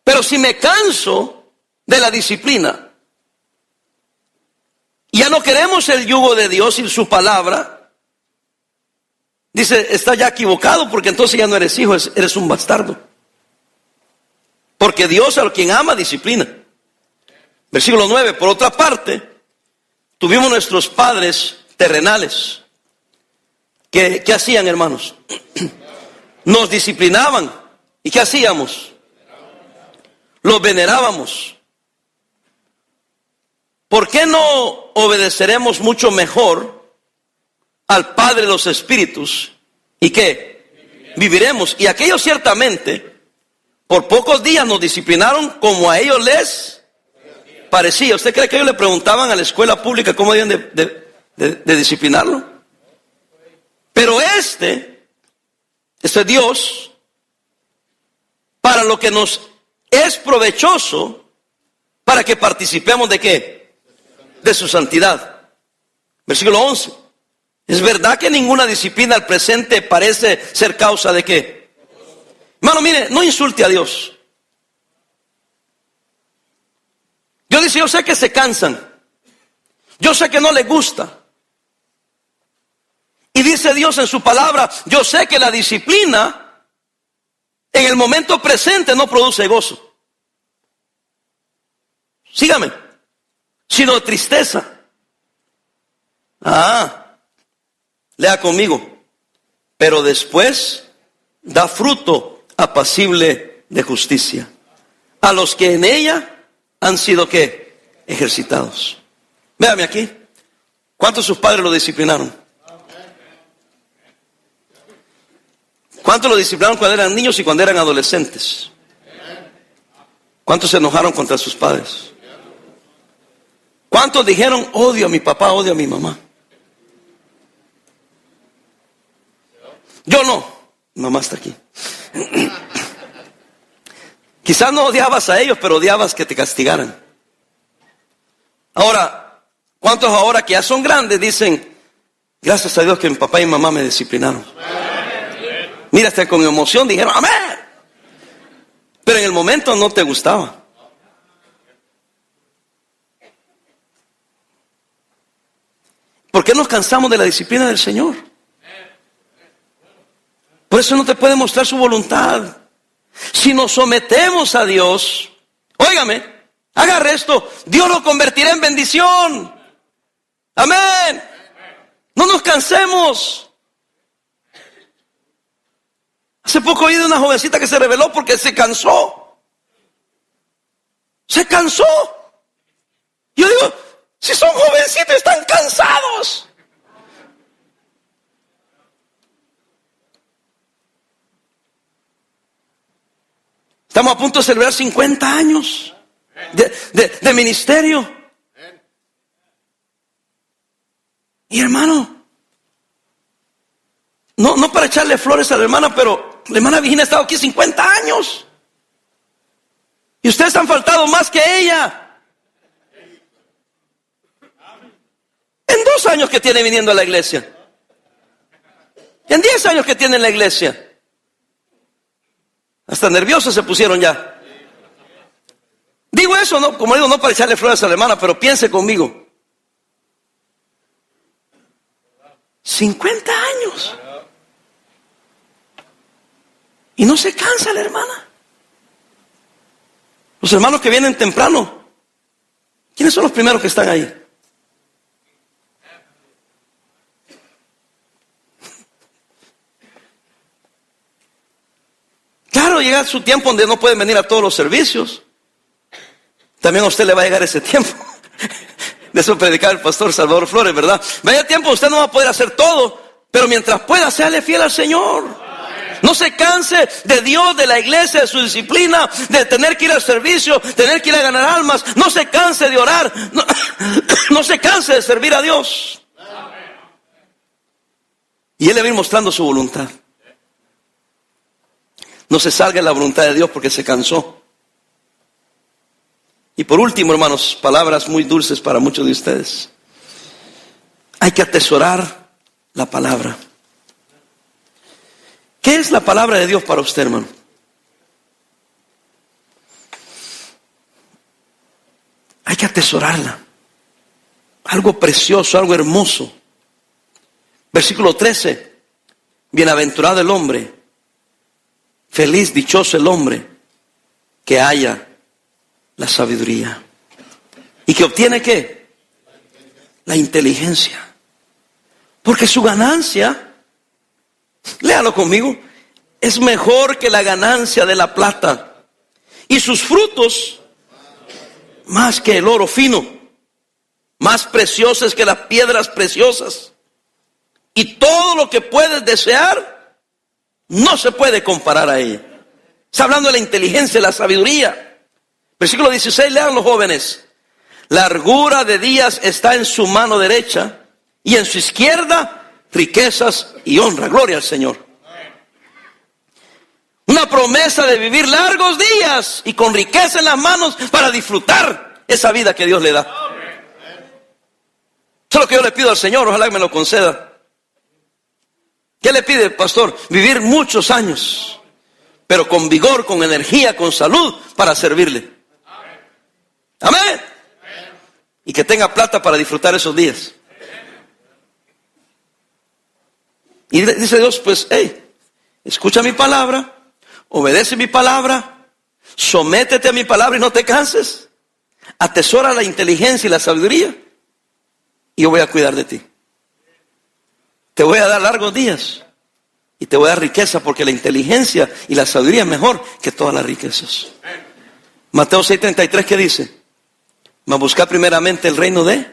[SPEAKER 14] Pero si me canso de la disciplina, ya no queremos el yugo de Dios y su palabra, dice, está ya equivocado, porque entonces ya no eres hijo, eres un bastardo. Porque Dios a quien ama disciplina. Versículo 9, por otra parte, tuvimos nuestros padres terrenales. ¿Qué hacían, hermanos? Nos disciplinaban. ¿Y qué hacíamos? Los venerábamos. ¿Por qué no obedeceremos mucho mejor al Padre de los Espíritus? ¿Y qué? Viviremos. Y aquellos ciertamente, por pocos días nos disciplinaron como a ellos les parecía. ¿Usted cree que ellos le preguntaban a la escuela pública cómo debían de disciplinarlo? Pero este es Dios, para lo que nos es provechoso, para que participemos ¿de qué? De su santidad. Versículo 11. Es verdad que ninguna disciplina al presente parece ser causa de qué. Hermano, mire, no insulte a Dios. Dios dice, yo sé que se cansan, yo sé que no les gusta. Y dice Dios en su palabra, yo sé que la disciplina en el momento presente no produce gozo. Sígame. Sino tristeza. Lea conmigo. Pero después da fruto apacible de justicia a los que en ella han sido ¿qué? Ejercitados. Véame aquí. ¿Cuántos de sus padres lo disciplinaron? ¿Cuántos lo disciplinaron cuando eran niños y cuando eran adolescentes? ¿Cuántos se enojaron contra sus padres? ¿Cuántos dijeron, odio a mi papá, odio a mi mamá? Yo no. Mamá está aquí. Quizás no odiabas a ellos, pero odiabas que te castigaran. Ahora, ¿cuántos ahora que ya son grandes dicen, gracias a Dios que mi papá y mi mamá me disciplinaron? Mira, hasta con emoción dijeron, amén. Pero en el momento no te gustaba. ¿Por qué nos cansamos de la disciplina del Señor? Por eso no te puede mostrar su voluntad. Si nos sometemos a Dios, óigame, agarre esto, Dios lo convertirá en bendición. Amén. No nos cansemos. Hace poco oí de una jovencita que se rebeló porque se cansó. Se cansó. Yo digo, si son jovencitos están cansados. Estamos a punto de celebrar 50 años de ministerio. Y hermano, no para echarle flores a la hermana, pero la hermana Virginia ha estado aquí 50 años. Y ustedes han faltado más que ella. En 2 años que tiene viniendo a la iglesia. En 10 años que tiene en la iglesia. Hasta nerviosos se pusieron ya. Digo eso, no, como digo, no para echarle flores a la hermana, pero piense conmigo. 50 años. Y no se cansa la hermana. Los hermanos que vienen temprano, ¿quiénes son los primeros que están ahí? Claro, llega su tiempo donde no pueden venir a todos los servicios. También a usted le va a llegar ese tiempo. De eso predicaba el pastor Salvador Flores, ¿verdad? Vaya tiempo, usted no va a poder hacer todo, pero mientras pueda, séale fiel al Señor. No se canse de Dios, de la iglesia, de su disciplina, de tener que ir al servicio, tener que ir a ganar almas. No se canse de orar. No se canse de servir a Dios. Y Él le va a ir mostrando su voluntad. No se salga de la voluntad de Dios porque se cansó. Y por último, hermanos, palabras muy dulces para muchos de ustedes. Hay que atesorar la palabra. ¿Qué es la palabra de Dios para usted, hermano? Hay que atesorarla. Algo precioso, algo hermoso. Versículo 13. Bienaventurado el hombre, feliz, dichoso el hombre que haya la sabiduría. ¿Y que obtiene qué? La inteligencia. Porque su ganancia, léalo conmigo, es mejor que la ganancia de la plata. Y sus frutos, más que el oro fino, más preciosas que las piedras preciosas. Y todo lo que puedes desear, no se puede comparar a ella. Está hablando de la inteligencia, la sabiduría. Versículo 16, lean los jóvenes. Largura de días está en su mano derecha, y en su izquierda riquezas y honra. Gloria al Señor. Una promesa de vivir largos días y con riqueza en las manos para disfrutar esa vida que Dios le da. Eso es lo que yo le pido al Señor, ojalá que me lo conceda. ¿Qué le pide, pastor? Vivir muchos años, pero con vigor, con energía, con salud, para servirle. Amén. Y que tenga plata para disfrutar esos días. Y dice Dios, pues, hey, escucha mi palabra, obedece mi palabra, sométete a mi palabra y no te canses. Atesora la inteligencia y la sabiduría, y yo voy a cuidar de ti. Te voy a dar largos días y te voy a dar riqueza, porque la inteligencia y la sabiduría es mejor que todas las riquezas. Mateo 6:33, ¿qué dice? Mas buscad primeramente el reino de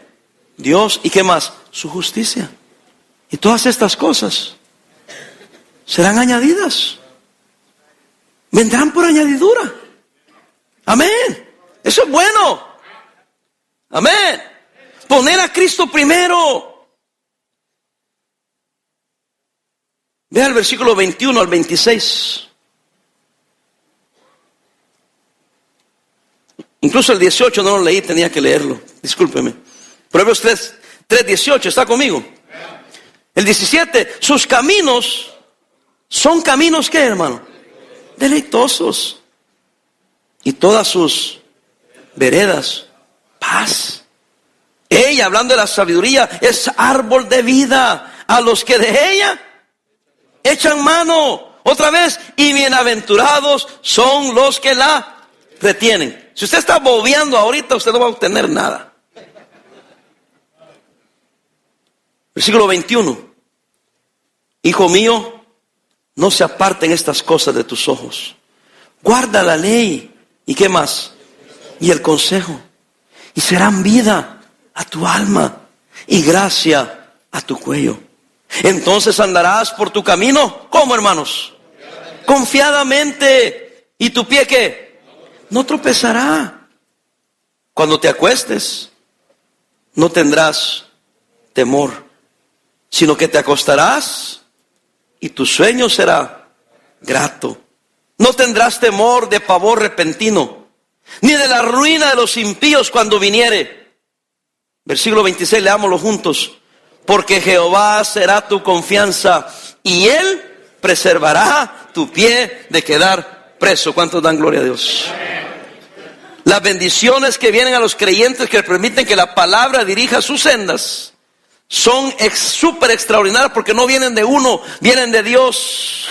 [SPEAKER 14] Dios, ¿y qué más? Su justicia. Y todas estas cosas serán añadidas. Vendrán por añadidura. Amén. Eso es bueno. Amén. Poner a Cristo primero. Vea el versículo 21 al 26. Incluso el 18 no lo leí, tenía que leerlo. Discúlpeme. Proverbios 3:18, ¿está conmigo? El 17, sus caminos son caminos, ¿qué, hermano? Deleitosos. Y todas sus veredas, paz. Ella, hablando de la sabiduría, es árbol de vida a los que de ella echan mano. Otra vez, y bienaventurados son los que la retienen. Si usted está bobeando ahorita, usted no va a obtener nada. Versículo 21. Hijo mío, no se aparten estas cosas de tus ojos. Guarda la ley. ¿Y qué más? Y el consejo. Y serán vida a tu alma y gracia a tu cuello. Entonces andarás por tu camino, ¿cómo, hermanos? Confiadamente. ¿Y tu pie qué? No tropezará. Cuando te acuestes, no tendrás temor, sino que te acostarás y tu sueño será grato. No tendrás temor de pavor repentino, ni de la ruina de los impíos cuando viniere. Versículo 26, leámoslo juntos. Porque Jehová será tu confianza y Él preservará tu pie de quedar preso. ¿Cuántos dan gloria a Dios? Las bendiciones que vienen a los creyentes, que permiten que la palabra dirija sus sendas, son súper extraordinarias, porque no vienen de uno, vienen de Dios.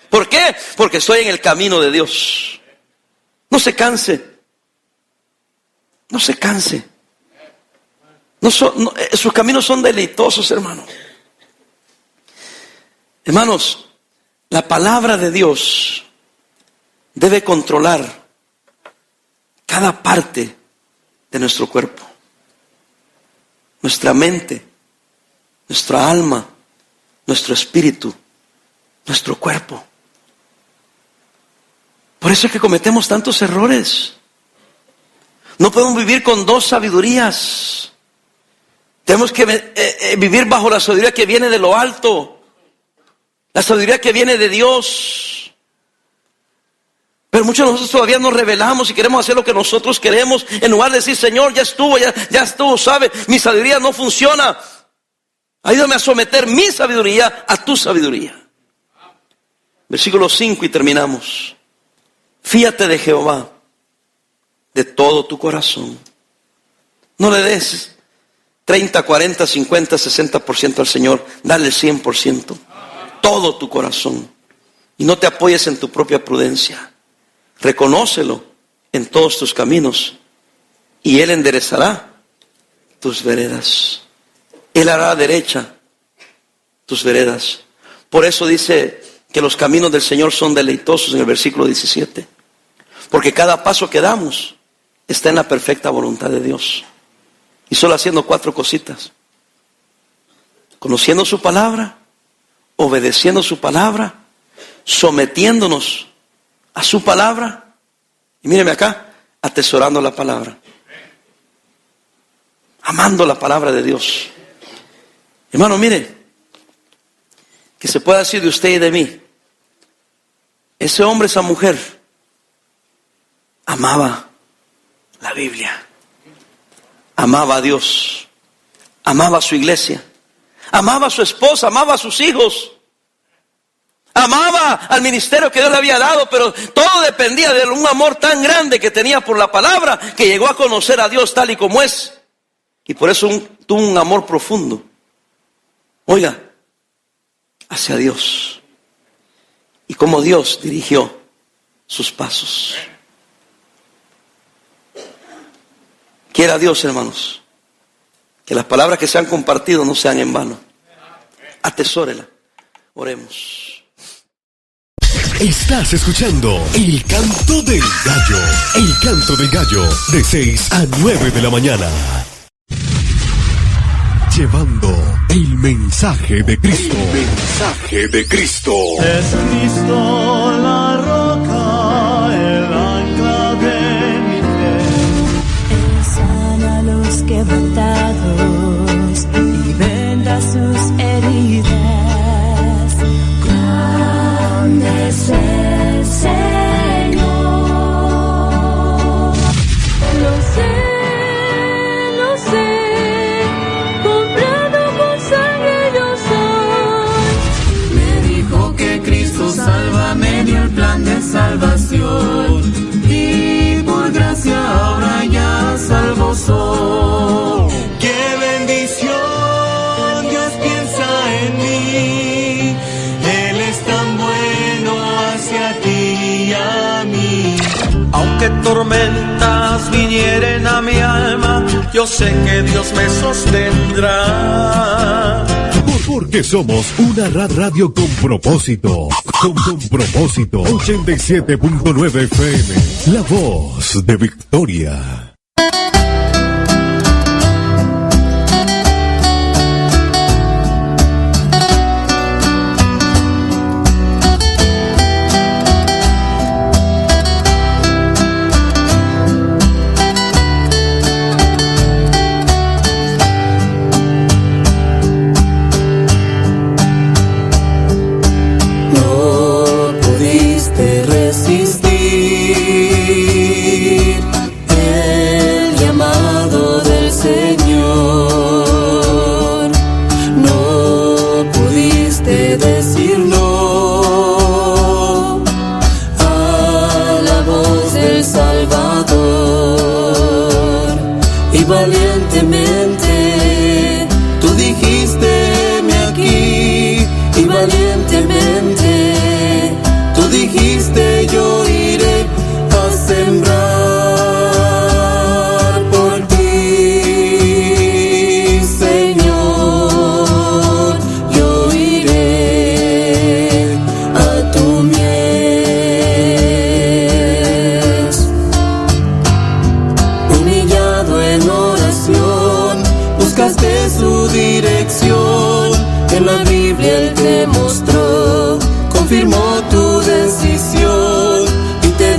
[SPEAKER 14] ¿Por qué? Porque estoy en el camino de Dios. No se canse. No se canse. Sus caminos son deleitosos, hermano. Hermanos, la palabra de Dios debe controlar cada parte de nuestro cuerpo, nuestra mente, nuestra alma, nuestro espíritu, nuestro cuerpo. Por eso es que cometemos tantos errores. No podemos vivir con dos sabidurías. Tenemos que vivir bajo la sabiduría que viene de lo alto, la sabiduría que viene de Dios. Pero muchos de nosotros todavía nos rebelamos y queremos hacer lo que nosotros queremos, en lugar de decir: Señor, ya estuvo, ¿sabe? Mi sabiduría no funciona. Ayúdame a someter mi sabiduría a tu sabiduría. Versículo 5 y terminamos. Fíate de Jehová de todo tu corazón. No le des 30, 40, 50, 60% al Señor. Dale el 100%. Todo tu corazón. Y no te apoyes en tu propia prudencia. Reconócelo en todos tus caminos y Él enderezará tus veredas. Él hará derecha tus veredas. Por eso dice que los caminos del Señor son deleitosos en el versículo 17. Porque cada paso que damos está en la perfecta voluntad de Dios. Y solo haciendo 4 cositas: conociendo su palabra, obedeciendo su palabra, sometiéndonos a su palabra, y míreme acá, atesorando la palabra, amando la palabra de Dios. Hermano, mire, que se pueda decir de usted y de mí: ese hombre, esa mujer, amaba la Biblia, amaba a Dios, amaba a su iglesia, amaba a su esposa, amaba a sus hijos, amaba al ministerio que Dios le había dado, pero todo dependía de un amor tan grande que tenía por la palabra, que llegó a conocer a Dios tal y como es, y por eso tuvo un amor profundo, oiga, hacia Dios, y cómo Dios dirigió sus pasos. Quiera Dios, hermanos, que las palabras que se han compartido no sean en vano. Atesórela. Oremos.
[SPEAKER 1] Estás escuchando El Canto del Gallo. El Canto del Gallo, de 6 a 9 de la mañana. Llevando el mensaje de Cristo. El mensaje de Cristo.
[SPEAKER 4] Es Cristo la roca, el ancla de mi fe.
[SPEAKER 15] Él sana a los quebrantados y venda sus heridas. Grande es el Señor. Lo sé.
[SPEAKER 3] Salva, me dio el plan de salvación, y por gracia ahora ya salvo soy. ¡Qué bendición! Dios piensa en mí, Él es tan bueno hacia ti y a mí.
[SPEAKER 5] Aunque tormentas vinieren a mi alma, yo sé que Dios me sostendrá.
[SPEAKER 1] Porque somos una radio con propósito. Con propósito. 87.9 FM. La voz de Victoria.
[SPEAKER 3] Valientemente, tú dijiste, heme aquí, y valientemente, tú dijiste, yo iré a sembrar por ti, Señor, yo iré a tu mies, humillado en oración, buscaste su dirección, en la Biblia Él te mostró, confirmó tu decisión y te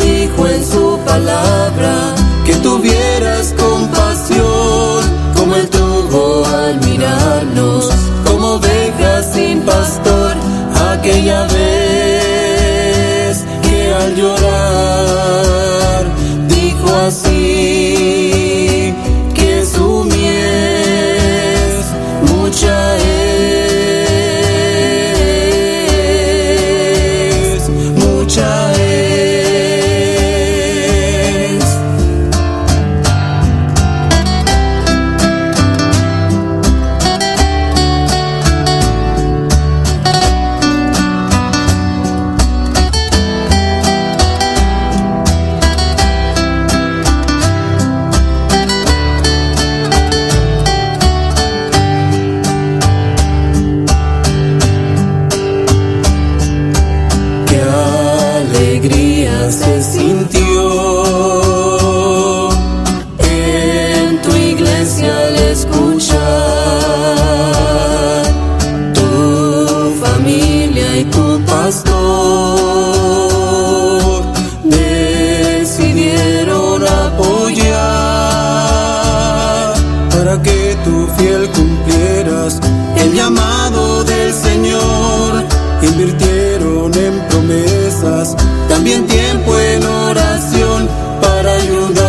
[SPEAKER 16] fiel cumplieras el llamado del Señor. Invirtieron en promesas, también tiempo en oración para ayudarte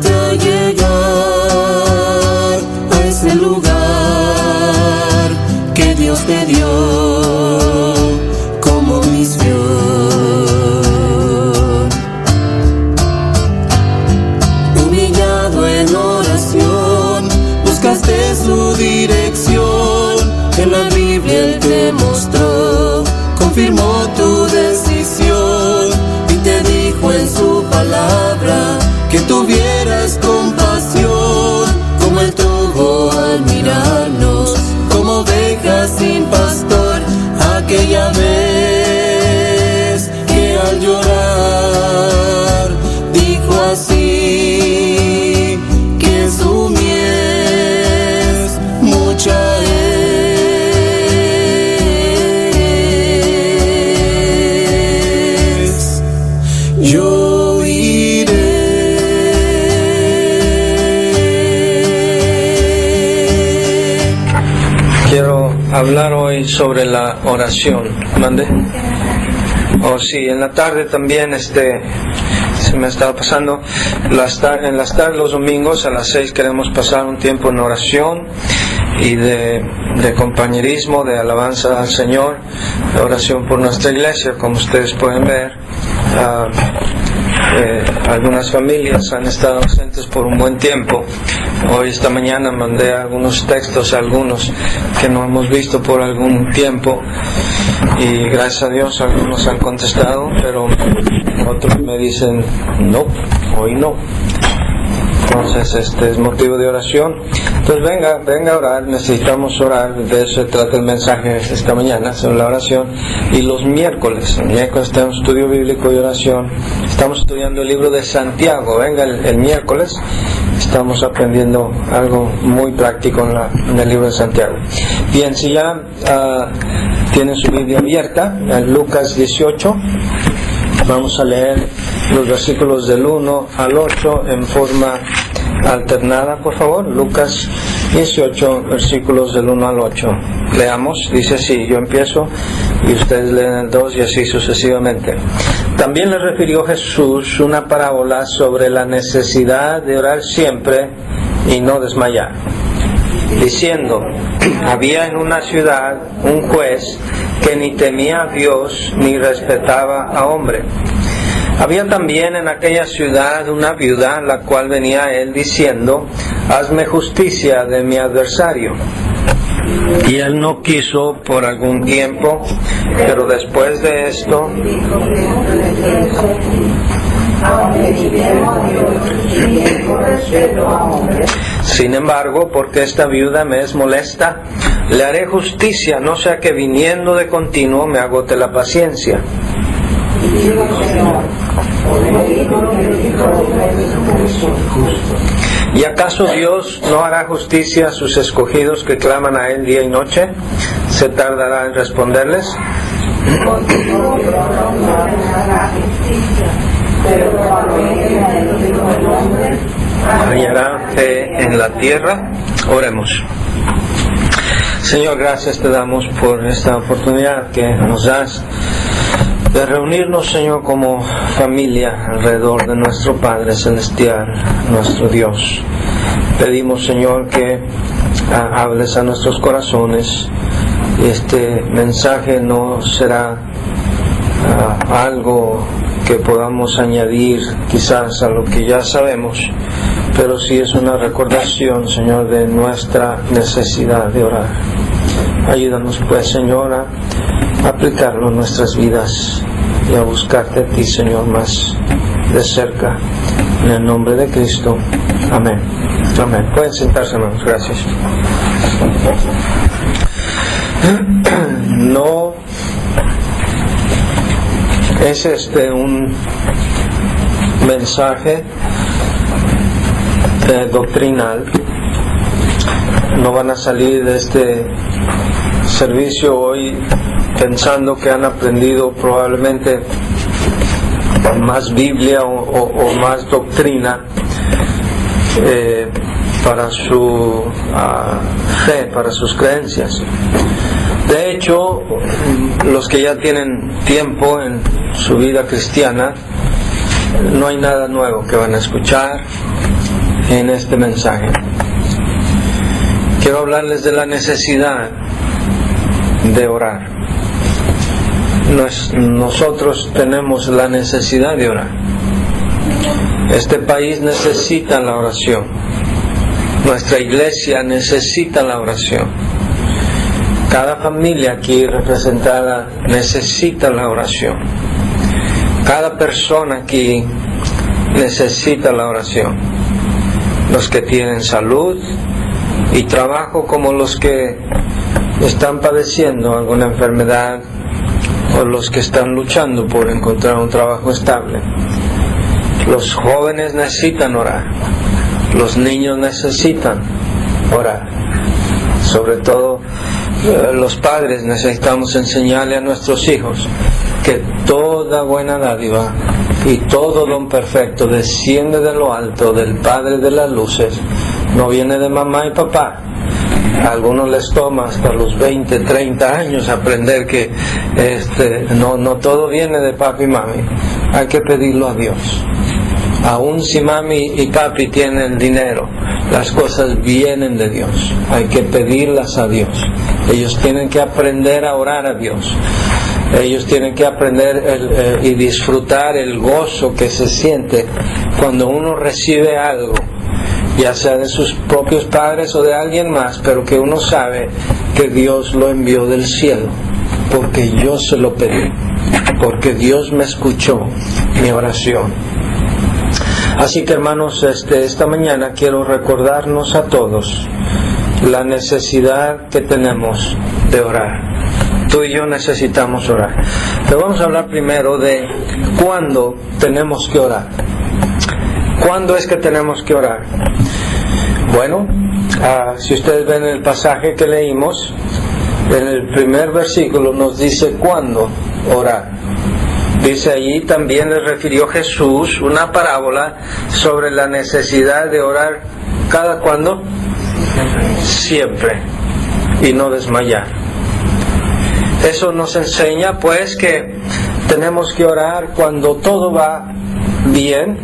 [SPEAKER 16] a llegar a ese lugar que Dios te dio como misión. Humillado en oración, buscaste su dirección. En la Biblia Él te mostró, confirmó tu decisión y te dijo en su palabra que tuvieras compasión, como Él tuvo al mirarnos como ovejas sin pastor, aquella vez que al llorar dijo así, que su mies mucha es. Yo iré.
[SPEAKER 5] Quiero hablar hoy sobre la oración. ¿Mande? Oh, sí, en la tarde también se me estaba pasando. En las tardes, los domingos a las 6 queremos pasar un tiempo en oración y de compañerismo, de alabanza al Señor, de oración por nuestra iglesia, como ustedes pueden ver. Algunas familias han estado ausentes por un buen tiempo. Hoy, esta mañana, mandé algunos textos a algunos que no hemos visto por algún tiempo y gracias a Dios algunos han contestado, pero otros me dicen no, hoy no. Entonces este es motivo de oración. Entonces venga a orar, necesitamos orar. De eso se trata el mensaje esta mañana, sobre la oración. Y los miércoles tenemos estudio bíblico y oración. Estamos estudiando el libro de Santiago. Venga el miércoles, estamos aprendiendo algo muy práctico en el libro de Santiago. Bien, si ya tienen su Biblia abierta, en Lucas 18, vamos a leer los versículos del 1 al 8 en forma alternada, por favor. Lucas 18, versículos del 1 al 8. Leamos, dice así, yo empiezo y ustedes leen el 2 y así sucesivamente. También les refirió Jesús una parábola sobre la necesidad de orar siempre y no desmayar, diciendo, había en una ciudad un juez que ni temía a Dios ni respetaba a hombre. Había también en aquella ciudad una viuda, la cual venía a él diciendo, hazme justicia de mi adversario. Y él no quiso por algún tiempo, pero después de esto, sin embargo, porque esta viuda me es molesta, le haré justicia, no sea que viniendo de continuo me agote la paciencia. ¿Y acaso Dios no hará justicia a sus escogidos que claman a Él día y noche? ¿Se tardará en responderles? ¿Hallará fe en la tierra? Oremos. Señor, gracias te damos por esta oportunidad que nos das de reunirnos, Señor, como familia alrededor de nuestro Padre Celestial, nuestro Dios. Pedimos, Señor, que hables a nuestros corazones. Este mensaje no será algo que podamos añadir quizás a lo que ya sabemos, pero sí es una recordación, Señor, de nuestra necesidad de orar. Ayúdanos, pues, Señor, a aplicarlo en nuestras vidas y a buscarte a ti, Señor, más de cerca. En el nombre de Cristo. Amén. Amén. Pueden sentarse, hermanos. Gracias. No es un mensaje doctrinal. No van a salir de este servicio hoy pensando que han aprendido probablemente más Biblia o más doctrina, para su fe, para sus creencias. De hecho, los que ya tienen tiempo en su vida cristiana, no hay nada nuevo que van a escuchar en este mensaje. Quiero hablarles de la necesidad de orar. Nosotros tenemos la necesidad de orar. Este país necesita la oración. Nuestra iglesia necesita la oración. Cada familia aquí representada necesita la oración. Cada persona aquí necesita la oración. Los que tienen salud y trabajo, como los que están padeciendo alguna enfermedad, o los que están luchando por encontrar un trabajo estable. Los jóvenes necesitan orar. Los niños necesitan orar. Sobre todo los padres necesitamos enseñarle a nuestros hijos que toda buena dádiva y todo don perfecto desciende de lo alto, del Padre de las luces. No viene de mamá y papá. A algunos les toma hasta los 20, 30 años aprender que no todo viene de papi y mami. Hay que pedirlo a Dios. Aún si mami y papi tienen dinero, las cosas vienen de Dios. Hay que pedirlas a Dios. Ellos tienen que aprender a orar a Dios. Ellos tienen que aprender y disfrutar el gozo que se siente cuando uno recibe algo, ya sea de sus propios padres o de alguien más, pero que uno sabe que Dios lo envió del cielo, porque yo se lo pedí, porque Dios me escuchó mi oración. Así que, hermanos, esta mañana quiero recordarnos a todos la necesidad que tenemos de orar. Tú y yo necesitamos orar. Pero vamos a hablar primero de cuándo tenemos que orar. ¿Cuándo es que tenemos que orar? Bueno, si ustedes ven el pasaje que leímos, en el primer versículo nos dice cuándo orar. Dice allí, también le refirió Jesús una parábola sobre la necesidad de orar. ¿Cada cuándo? Siempre. Y no desmayar. Eso nos enseña pues que tenemos que orar cuando todo va bien,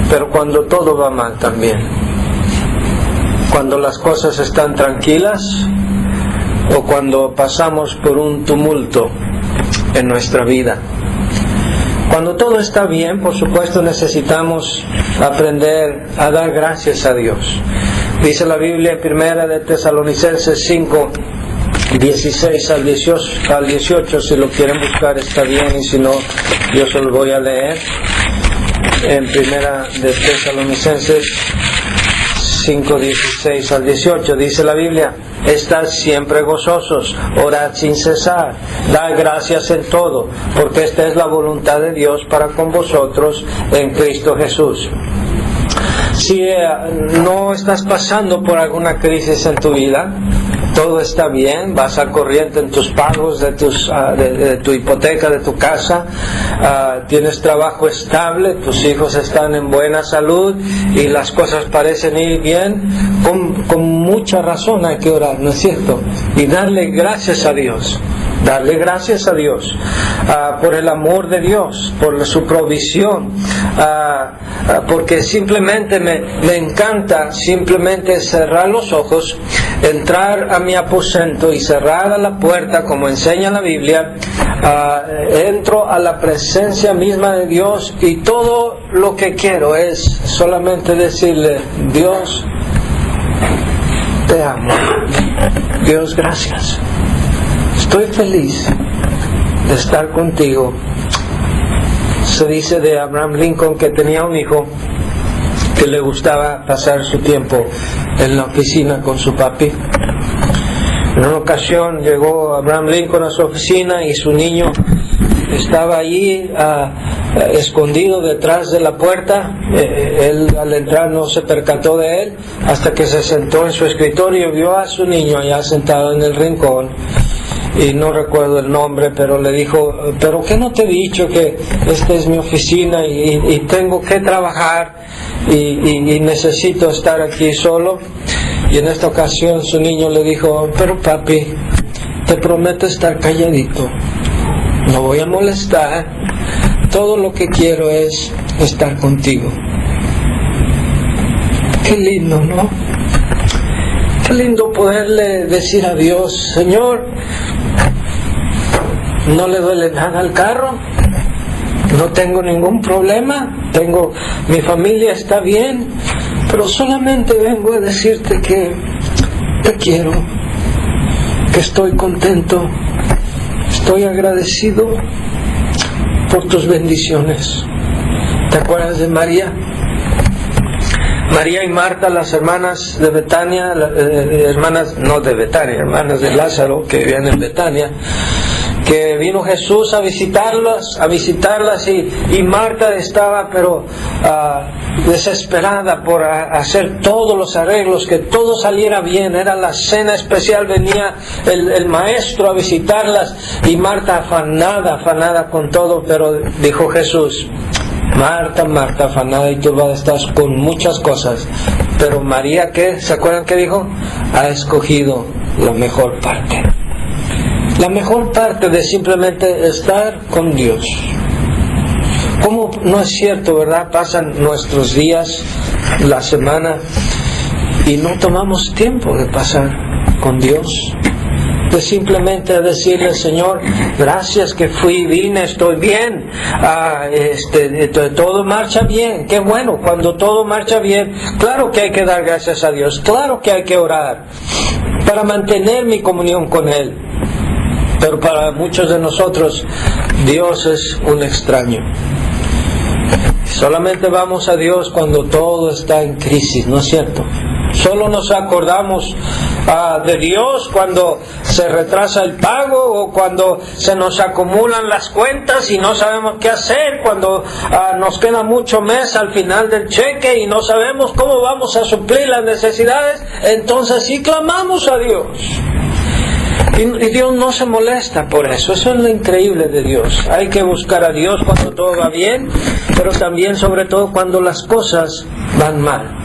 [SPEAKER 5] pero cuando todo va mal también. Cuando las cosas están tranquilas o cuando pasamos por un tumulto en nuestra vida. Cuando todo está bien, por supuesto, necesitamos aprender a dar gracias a Dios. Dice la Biblia en Primera de Tesalonicenses 5, 16 al 18, si lo quieren buscar está bien, y si no, yo se lo voy a leer. En Primera de Tesalonicenses 5, 16 al 18, dice la Biblia: estad siempre gozosos, orad sin cesar, dad gracias en todo, porque esta es la voluntad de Dios para con vosotros en Cristo Jesús. Si no estás pasando por alguna crisis en tu vida, todo está bien, vas al corriente en tus pagos de tu hipoteca, de tu casa, tienes trabajo estable, tus hijos están en buena salud y las cosas parecen ir bien, con mucha razón hay que orar, ¿no es cierto? Y darle gracias a Dios. Darle gracias a Dios por el amor de Dios, por su provisión, porque simplemente me encanta simplemente cerrar los ojos, entrar a mi aposento y cerrar la puerta, como enseña la Biblia. Entro a la presencia misma de Dios y todo lo que quiero es solamente decirle: Dios, te amo. Dios, gracias. Estoy feliz de estar contigo. Se dice de Abraham Lincoln que tenía un hijo que le gustaba pasar su tiempo en la oficina con su papi. En una ocasión llegó Abraham Lincoln a su oficina y su niño estaba allí escondido detrás de la puerta. Él al entrar no se percató de él hasta que se sentó en su escritorio y vio a su niño allá sentado en el rincón. y no recuerdo el nombre, pero le dijo, pero ¿qué no te he dicho que esta es mi oficina y tengo que trabajar y necesito estar aquí solo? Y en esta ocasión su niño le dijo, pero papi, te prometo estar calladito, no voy a molestar, todo lo que quiero es estar contigo. Qué lindo, ¿no? Qué lindo poderle decir a Dios, Señor, no le duele nada al carro, no tengo ningún problema, mi familia está bien, pero solamente vengo a decirte que te quiero, que estoy contento, estoy agradecido por tus bendiciones. ¿Te acuerdas de María? María y Marta, las hermanas de Betania, hermanas de Lázaro, que vivían en Betania, que vino Jesús a visitarlas y Marta estaba pero desesperada por hacer todos los arreglos, que todo saliera bien. Era la cena especial, venía el maestro a visitarlas y Marta afanada con todo, pero dijo Jesús, Marta, Marta, afanada y turbada estás con muchas cosas, pero María, ¿qué? ¿Se acuerdan qué dijo? Ha escogido la mejor parte. La mejor parte de simplemente estar con Dios. ¿Cómo no es cierto, verdad? Pasan nuestros días, la semana, y no tomamos tiempo de pasar con Dios. De simplemente decirle, Señor, gracias que vine, estoy bien, todo marcha bien. Qué bueno, cuando todo marcha bien, claro que hay que dar gracias a Dios, claro que hay que orar para mantener mi comunión con Él. Pero para muchos de nosotros, Dios es un extraño. Solamente vamos a Dios cuando todo está en crisis, ¿no es cierto? Solo nos acordamos de Dios cuando se retrasa el pago o cuando se nos acumulan las cuentas y no sabemos qué hacer, cuando nos queda mucho mes al final del cheque y no sabemos cómo vamos a suplir las necesidades, entonces sí clamamos a Dios. Y Dios no se molesta por eso. Eso es lo increíble de Dios. Hay que buscar a Dios cuando todo va bien, pero también sobre todo cuando las cosas van mal.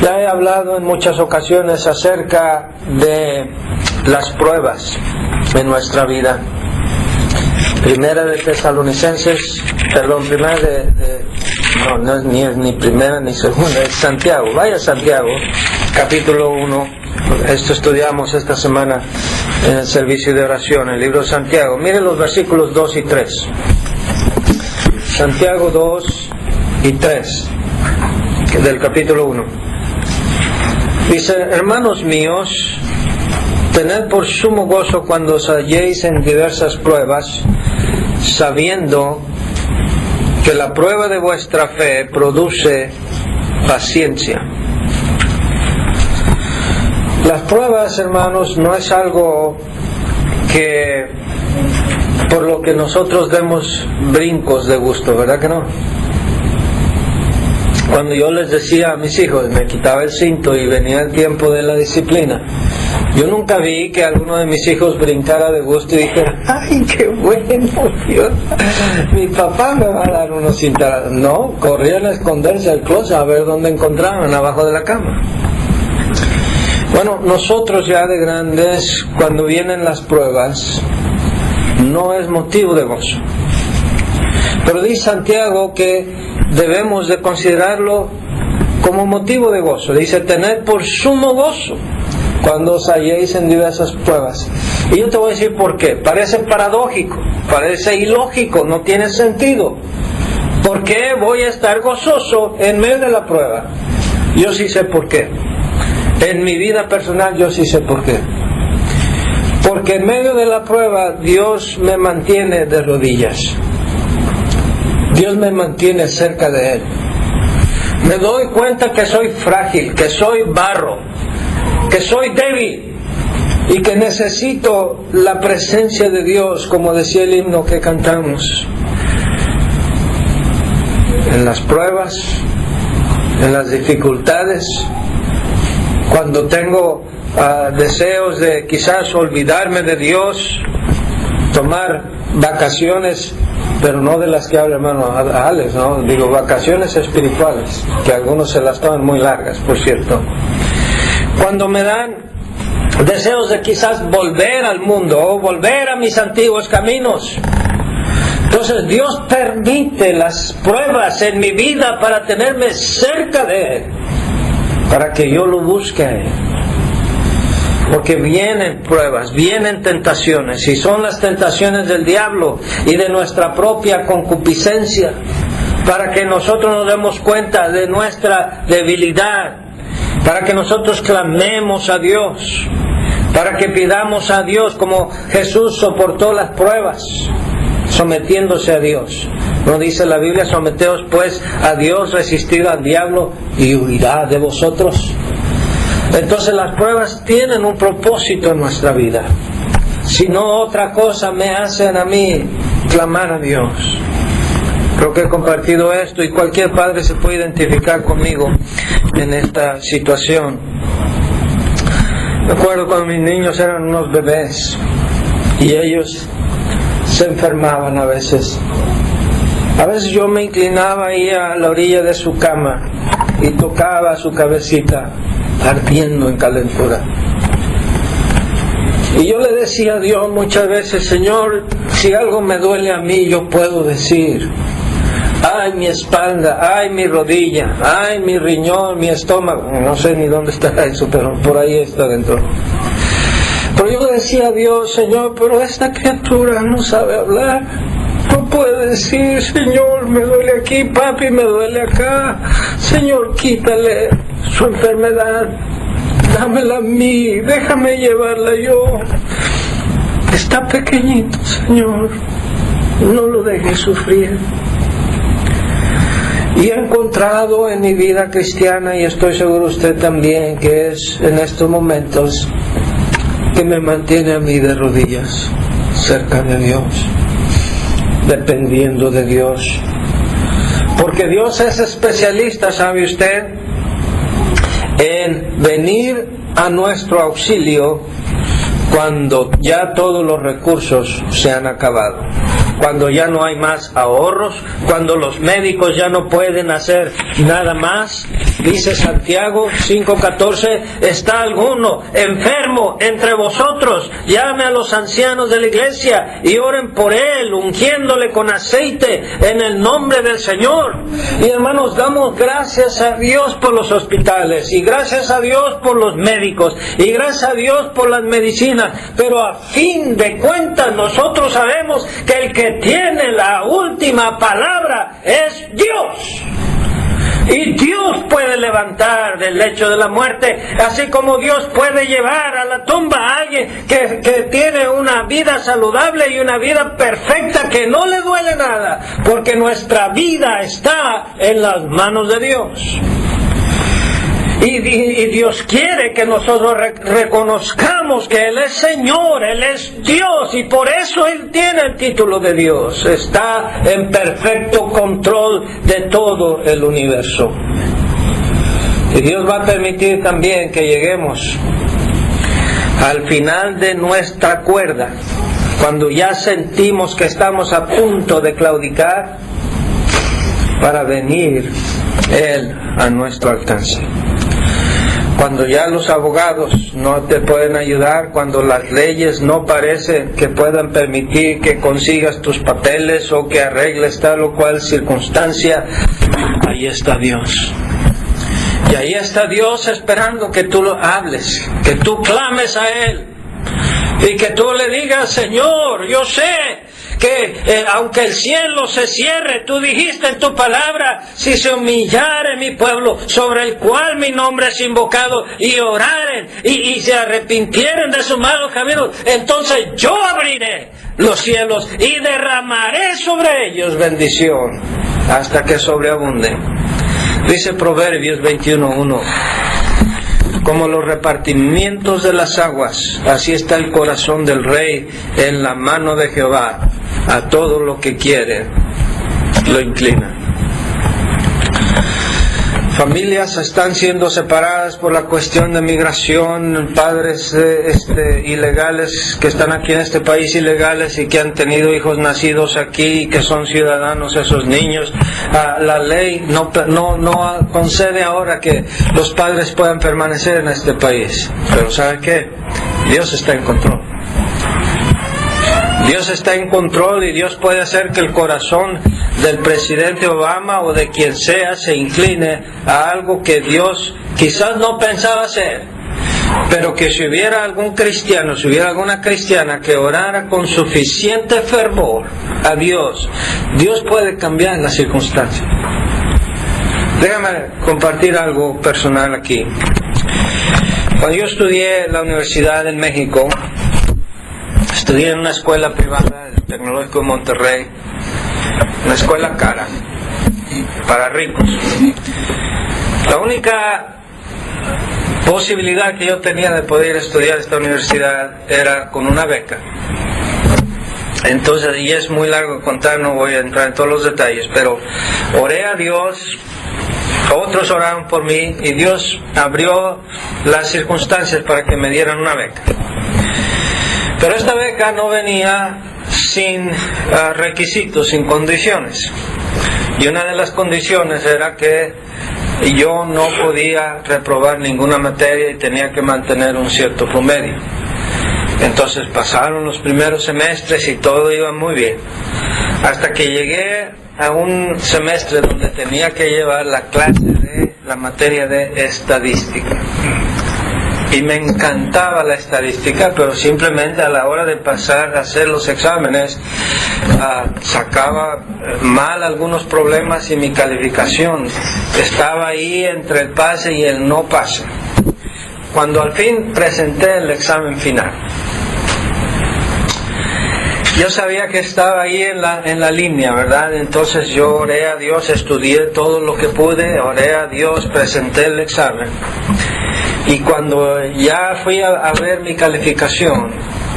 [SPEAKER 5] Ya he hablado en muchas ocasiones acerca de las pruebas en nuestra vida. Primera de Tesalonicenses, no es ni primera ni segunda, es Santiago. Vaya Santiago, capítulo 1. Esto estudiamos esta semana en el servicio de oración, el libro de Santiago. Miren los versículos 2 y 3. Santiago 2 y 3 del capítulo 1. Dice, hermanos míos, tened por sumo gozo cuando os halléis en diversas pruebas, sabiendo que la prueba de vuestra fe produce paciencia. Las pruebas, hermanos, no es algo que por lo que nosotros demos brincos de gusto, ¿verdad que no? Cuando yo les decía a mis hijos, me quitaba el cinto y venía el tiempo de la disciplina, yo nunca vi que alguno de mis hijos brincara de gusto y dijera, ¡ay, qué bueno, Dios! Mi papá me va a dar unos cintarazos. No, corrían a esconderse al closet a ver dónde encontraban, abajo de la cama. Bueno, nosotros ya de grandes, cuando vienen las pruebas, no es motivo de gozo. Pero dice Santiago que debemos de considerarlo como motivo de gozo. Dice, tened por sumo gozo cuando os halléis en diversas pruebas. Y yo te voy a decir por qué. Parece paradójico, parece ilógico, no tiene sentido. ¿Por qué voy a estar gozoso en medio de la prueba? Yo sí sé por qué. En mi vida personal yo sí sé por qué. Porque en medio de la prueba Dios me mantiene de rodillas. Dios me mantiene cerca de Él. Me doy cuenta que soy frágil, que soy barro, que soy débil y que necesito la presencia de Dios, como decía el himno que cantamos. En las pruebas, en las dificultades, Cuando tengo deseos de quizás olvidarme de Dios, tomar vacaciones, pero no de las que habla hermano Alex, ¿no? Digo, vacaciones espirituales, que algunos se las toman muy largas, por cierto. Cuando me dan deseos de quizás volver al mundo o volver a mis antiguos caminos, entonces Dios permite las pruebas en mi vida para tenerme cerca de Él, para que yo lo busque a Él. Porque vienen pruebas, vienen tentaciones, y son las tentaciones del diablo y de nuestra propia concupiscencia, para que nosotros nos demos cuenta de nuestra debilidad, para que nosotros clamemos a Dios, para que pidamos a Dios como Jesús soportó las pruebas, sometiéndose a Dios. ¿No dice la Biblia: someteos pues a Dios, resistid al diablo y huirá de vosotros? Entonces las pruebas tienen un propósito en nuestra vida. Si no, otra cosa me hacen a mí clamar a Dios. Creo que he compartido esto y cualquier padre se puede identificar conmigo en esta situación. Me acuerdo cuando mis niños eran unos bebés y ellos se enfermaban a veces. A veces yo me inclinaba ahí a la orilla de su cama y tocaba su cabecita ardiendo en calentura. Y yo le decía a Dios muchas veces: Señor, si algo me duele a mí, yo puedo decir: ay, mi espalda, ay, mi rodilla, ay, mi riñón, mi estómago. No sé ni dónde está eso, pero por ahí está dentro. Pero yo le decía a Dios: Señor, pero esta criatura no sabe hablar. No puede decir: Señor, me duele aquí, papi, me duele acá. Señor, quítale su enfermedad, dámela a mí, déjame llevarla yo. Está pequeñito, Señor, no lo dejes sufrir. Y he encontrado en mi vida cristiana, y estoy seguro usted también, que es en estos momentos que me mantiene a mí de rodillas, cerca de Dios, dependiendo de Dios. Porque Dios es especialista, ¿sabe usted?, en venir a nuestro auxilio cuando ya todos los recursos se han acabado, cuando ya no hay más ahorros, cuando los médicos ya no pueden hacer nada más. Dice Santiago 5:14: ¿está alguno enfermo entre vosotros? Llame a los ancianos de la iglesia y oren por él, ungiéndole con aceite en el nombre del Señor. Y hermanos, damos gracias a Dios por los hospitales, y gracias a Dios por los médicos, y gracias a Dios por las medicinas, pero a fin de cuentas nosotros sabemos que el que tiene la última palabra es Dios. Y Dios puede levantar del lecho de la muerte, así como Dios puede llevar a la tumba a alguien que tiene una vida saludable y una vida perfecta, que no le duele nada, porque nuestra vida está en las manos de Dios. Y Dios quiere que nosotros reconozcamos que Él es Señor, Él es Dios, y por eso Él tiene el título de Dios. Está en perfecto control de todo el universo. Y Dios va a permitir también que lleguemos al final de nuestra cuerda, cuando ya sentimos que estamos a punto de claudicar, para venir Él a nuestro alcance. Cuando ya los abogados no te pueden ayudar, cuando las leyes no parecen que puedan permitir que consigas tus papeles o que arregles tal o cual circunstancia, ahí está Dios. Y ahí está Dios esperando que tú lo hables, que tú clames a Él y que tú le digas: Señor, yo sé que aunque el cielo se cierre, tú dijiste en tu palabra: si se humillare mi pueblo, sobre el cual mi nombre es invocado, y oraren y se arrepintieren de sus malos caminos, entonces yo abriré los cielos y derramaré sobre ellos bendición hasta que sobreabunden. Dice Proverbios 21:1: como los repartimientos de las aguas, así está el corazón del rey en la mano de Jehová. A todo lo que quiere lo inclina. familias están siendo separadas por la cuestión de migración, padres ilegales que están aquí en este país ilegales y que han tenido hijos nacidos aquí y que son ciudadanos esos niños. La ley no concede ahora que los padres puedan permanecer en este país. Pero ¿sabe qué? Dios está en control. Dios está en control y Dios puede hacer que el corazón del presidente Obama o de quien sea se incline a algo que Dios quizás no pensaba hacer, pero que si hubiera algún cristiano, si hubiera alguna cristiana que orara con suficiente fervor a Dios, Dios puede cambiar las circunstancias. Déjame compartir algo personal aquí. Cuando yo estudié en la universidad en México, estudié en una escuela privada del Tecnológico de Monterrey, una escuela cara, para ricos. La única posibilidad que yo tenía de poder estudiar esta universidad era con una beca. Entonces, y es muy largo contar, no voy a entrar en todos los detalles, pero oré a Dios, otros oraron por mí y Dios abrió las circunstancias para que me dieran una beca. Pero esta beca no venía sin requisitos, sin condiciones. Y una de las condiciones era que yo no podía reprobar ninguna materia y tenía que mantener un cierto promedio. Entonces pasaron los primeros semestres y todo iba muy bien. Hasta que llegué a un semestre donde tenía que llevar la clase de la materia de estadística. Y me encantaba la estadística, pero simplemente a la hora de pasar a hacer los exámenes sacaba mal algunos problemas y mi calificación estaba ahí entre el pase y el no pase. Cuando al fin presenté el examen final, yo sabía que estaba ahí en la línea, ¿verdad? Entonces yo oré a Dios, estudié todo lo que pude, oré a Dios, presenté el examen. Y cuando ya fui a ver mi calificación,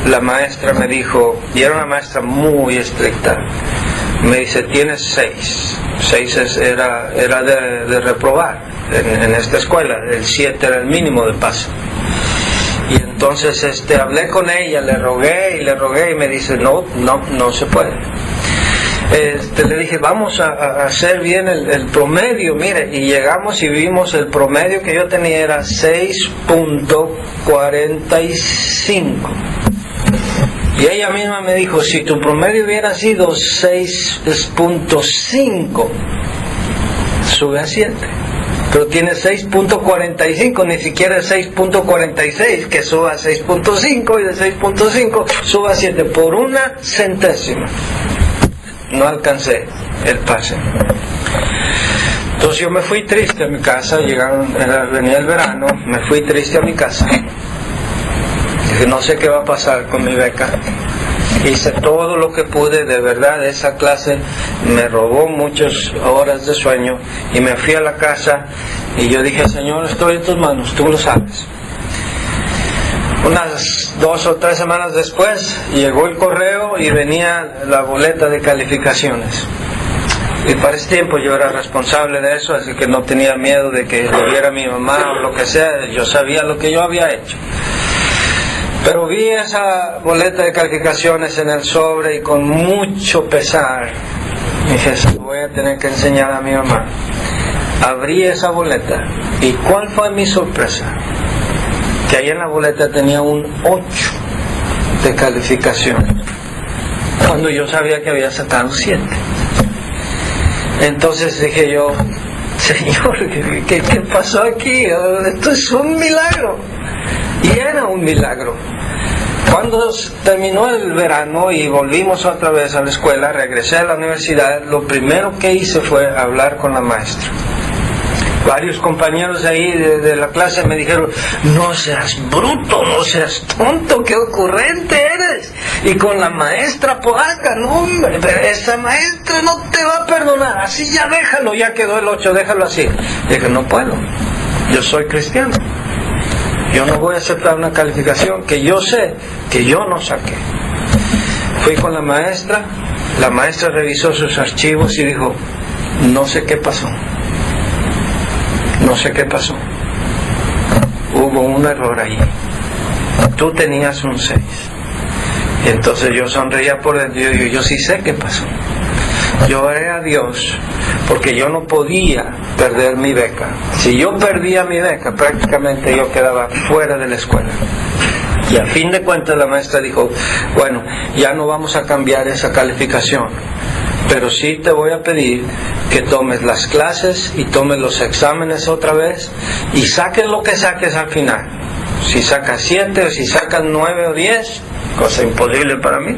[SPEAKER 5] la maestra me dijo, y era una maestra muy estricta, me dice, tienes 6. 6 era de reprobar en esta escuela, el 7 era el mínimo de pase. Y entonces hablé con ella, le rogué y me dice, no se puede. Le dije, vamos a hacer bien el promedio, mire, y llegamos y vimos el promedio que yo tenía era 6.45. Y ella misma me dijo, si tu promedio hubiera sido 6.5, sube a 7. Pero tiene 6.45, ni siquiera 6.46, que suba a 6.5 y de 6.5 suba a 7 por 1 centésima. No alcancé el pase. Entonces yo me fui triste a mi casa, venía el verano, me fui triste a mi casa. Dije, no sé qué va a pasar con mi beca. Hice todo lo que pude, de verdad, esa clase me robó muchas horas de sueño y me fui a la casa y yo dije, Señor, estoy en tus manos, tú lo sabes. Unas 2 o 3 semanas después llegó el correo y venía la boleta de calificaciones. Y para ese tiempo yo era responsable de eso, así que no tenía miedo de que lo viera mi mamá o lo que sea, yo sabía lo que yo había hecho. Pero vi esa boleta de calificaciones en el sobre y con mucho pesar dije, voy a tener que enseñar a mi mamá. Abrí esa boleta y ¿cuál fue mi sorpresa? Que ahí en la boleta tenía un 8 de calificación, cuando yo sabía que había sacado 7. Entonces dije yo, Señor, ¿qué pasó aquí? Esto es un milagro. Y era un milagro. Cuando terminó el verano y volvimos otra vez a la escuela, regresé a la universidad, lo primero que hice fue hablar con la maestra. Varios compañeros ahí de la clase me dijeron, no seas bruto, no seas tonto, qué ocurrente eres. Y con la maestra Podaca, no hombre, esa maestra no te va a perdonar, así ya déjalo, ya quedó el 8, déjalo así. Dije, no puedo, yo soy cristiano. Yo no voy a aceptar una calificación que yo sé que yo no saqué. Fui con la maestra revisó sus archivos y dijo, no sé qué pasó. No sé qué pasó. Hubo un error ahí. Tú tenías un 6. Y entonces yo sonreía por dentro y digo, yo sí sé qué pasó. Yo oré a Dios porque yo no podía perder mi beca. Si yo perdía mi beca, prácticamente yo quedaba fuera de la escuela. Y a fin de cuentas la maestra dijo, bueno, ya no vamos a cambiar esa calificación, pero sí te voy a pedir que tomes las clases y tomes los exámenes otra vez y saques lo que saques al final. Si sacas 7 o si sacas 9 o 10, cosa imposible para mí,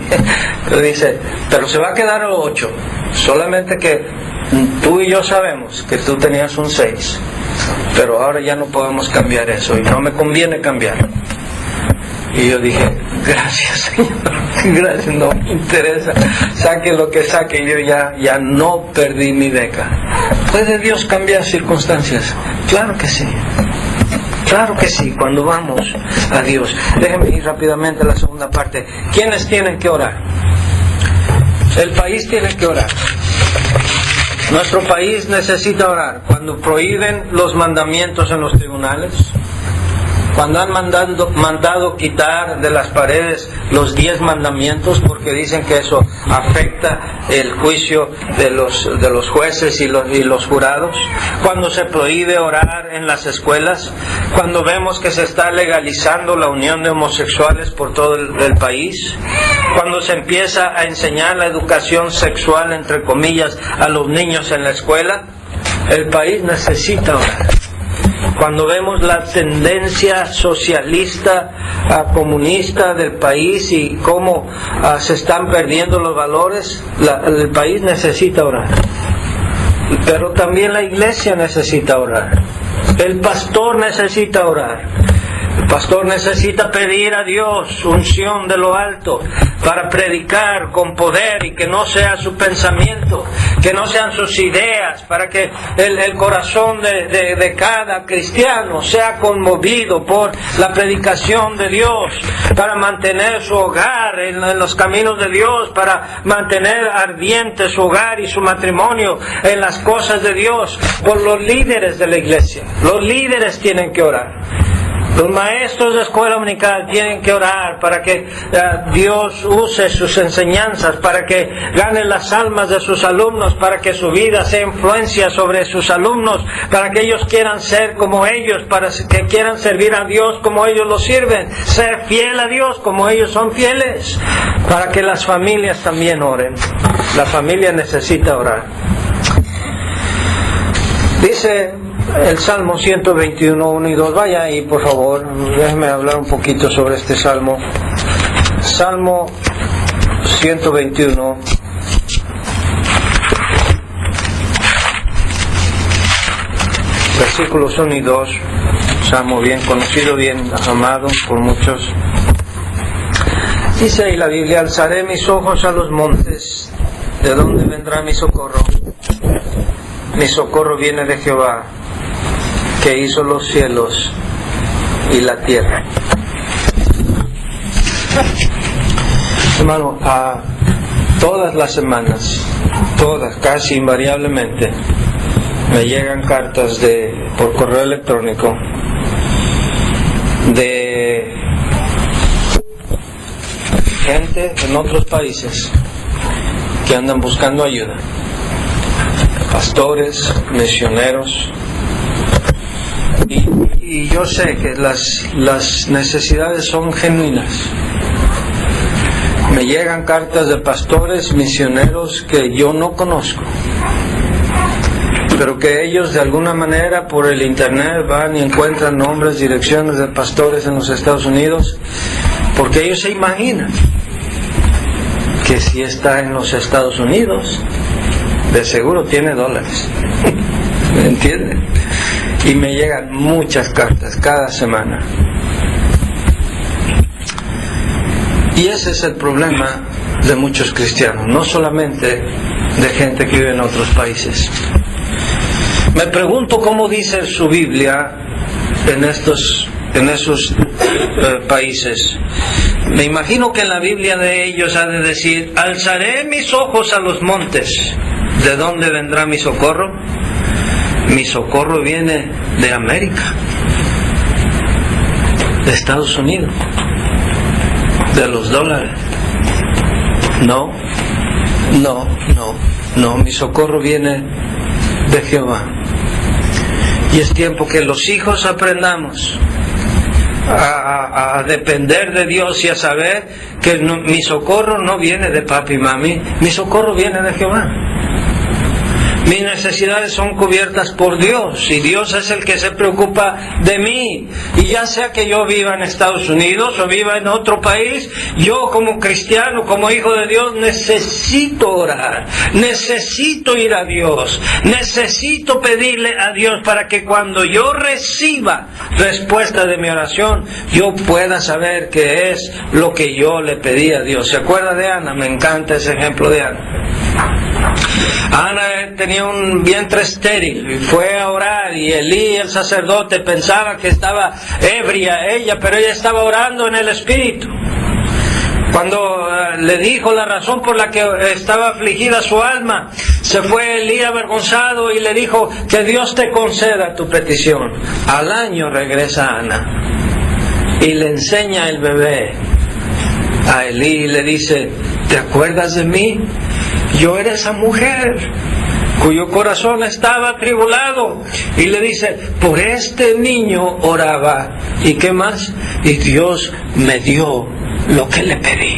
[SPEAKER 5] pero dice, pero se va a quedar 8, solamente que tú y yo sabemos que tú tenías un 6, pero ahora ya no podemos cambiar eso y no me conviene cambiarlo. Y yo dije, gracias Señor, gracias, no me interesa, saque lo que saque, yo ya no perdí mi beca. ¿Puede Dios cambiar circunstancias? Claro que sí. Claro que sí, cuando vamos a Dios. Déjenme ir rápidamente a la segunda parte. ¿Quiénes tienen que orar? El país tiene que orar. Nuestro país necesita orar. Cuando prohíben los mandamientos en los tribunales, cuando han mandado quitar de las paredes los 10 mandamientos porque dicen que eso afecta el juicio de los jueces y los jurados, cuando se prohíbe orar en las escuelas, cuando vemos que se está legalizando la unión de homosexuales por todo el país, cuando se empieza a enseñar la educación sexual, entre comillas, a los niños en la escuela, el país necesita orar. Cuando vemos la tendencia socialista, comunista del país y cómo se están perdiendo los valores, el país necesita orar. Pero también la iglesia necesita orar. El pastor necesita orar. El pastor necesita pedir a Dios unción de lo alto para predicar con poder y que no sea su pensamiento, que no sean sus ideas, para que el corazón de cada cristiano sea conmovido por la predicación de Dios, para mantener su hogar en los caminos de Dios, para mantener ardiente su hogar y su matrimonio en las cosas de Dios, por los líderes de la iglesia. Los líderes tienen que orar. Los maestros de escuela dominical tienen que orar para que Dios use sus enseñanzas, para que gane las almas de sus alumnos, para que su vida sea influencia sobre sus alumnos, para que ellos quieran ser como ellos, para que quieran servir a Dios como ellos lo sirven, ser fiel a Dios como ellos son fieles, para que las familias también oren. La familia necesita orar. Dice el Salmo 121, 1 y 2, vaya ahí por favor, déjeme hablar un poquito sobre este Salmo. Salmo 121, versículos 1 y 2, Salmo bien conocido, bien amado por muchos. Dice ahí la Biblia, alzaré mis ojos a los montes, ¿de dónde vendrá mi socorro? Mi socorro viene de Jehová, que hizo los cielos y la tierra. Hermano, todas las semanas, casi invariablemente, me llegan cartas por correo electrónico de gente en otros países que andan buscando ayuda. Pastores, misioneros, y yo sé que las necesidades son genuinas. Me llegan cartas de pastores, misioneros que yo no conozco, pero que ellos de alguna manera por el internet van y encuentran nombres, direcciones de pastores en los Estados Unidos, porque ellos se imaginan que si está en los Estados Unidos, de seguro tiene dólares. ¿Me entienden? Y me llegan muchas cartas cada semana. Y ese es el problema de muchos cristianos, no solamente de gente que vive en otros países. Me pregunto cómo dice su Biblia en esos países. Me imagino que en la Biblia de ellos ha de decir, alzaré mis ojos a los montes, ¿de dónde vendrá mi socorro? Mi socorro viene de América, de Estados Unidos, de los dólares. No, mi socorro viene de Jehová. Y es tiempo que los hijos aprendamos a depender de Dios y a saber que mi socorro no viene de papi y mami, mi socorro viene de Jehová. Mis necesidades son cubiertas por Dios, y Dios es el que se preocupa de mí. Y ya sea que yo viva en Estados Unidos o viva en otro país, yo como cristiano, como hijo de Dios, necesito orar, necesito ir a Dios, necesito pedirle a Dios para que cuando yo reciba respuesta de mi oración, yo pueda saber qué es lo que yo le pedí a Dios. ¿Se acuerda de Ana? Me encanta ese ejemplo de Ana. Ana tenía un vientre estéril y fue a orar, y Elí, el sacerdote, pensaba que estaba ebria ella, pero ella estaba orando en el Espíritu. Cuando le dijo la razón por la que estaba afligida su alma, se fue Elí avergonzado y le dijo: que Dios te conceda tu petición. Al año regresa Ana y le enseña el bebé a Elí y le dice: ¿te acuerdas de mí? Yo era esa mujer cuyo corazón estaba atribulado. Y le dice: por este niño oraba. ¿Y qué más? Y Dios me dio lo que le pedí.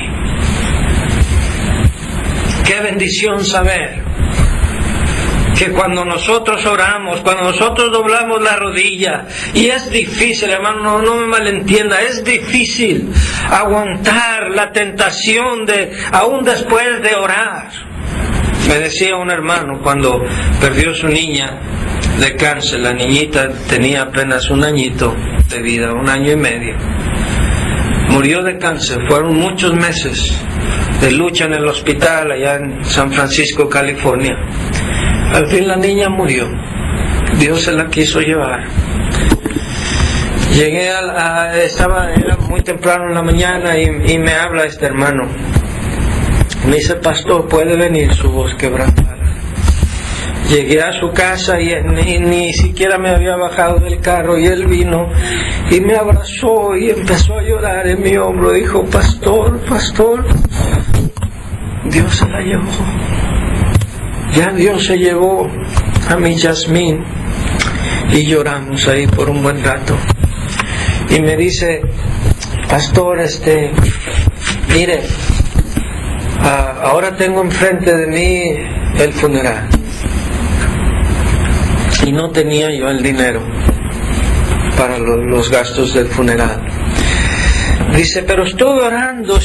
[SPEAKER 5] Qué bendición saber que cuando nosotros oramos, cuando nosotros doblamos la rodilla, y es difícil, hermano, no me malentienda, es difícil aguantar la tentación de, aún después de orar. Me decía un hermano cuando perdió su niña de cáncer, la niñita tenía apenas un añito de vida, 1 año y medio. Murió de cáncer, fueron muchos meses de lucha en el hospital allá en San Francisco, California. Al fin la niña murió, Dios se la quiso llevar. Llegué era muy temprano en la mañana y me habla este hermano. Me dice: pastor, ¿puede venir? Su voz quebrantada. Llegué a su casa y ni siquiera me había bajado del carro, y él vino y me abrazó y empezó a llorar en mi hombro. Dijo: pastor, Dios se la llevó. Ya Dios se llevó a mi Yasmín. Y lloramos ahí por un buen rato. Y me dice: pastor, mire, ahora tengo enfrente de mí el funeral. Y no tenía yo el dinero para los gastos del funeral. Dice: pero estoy orando,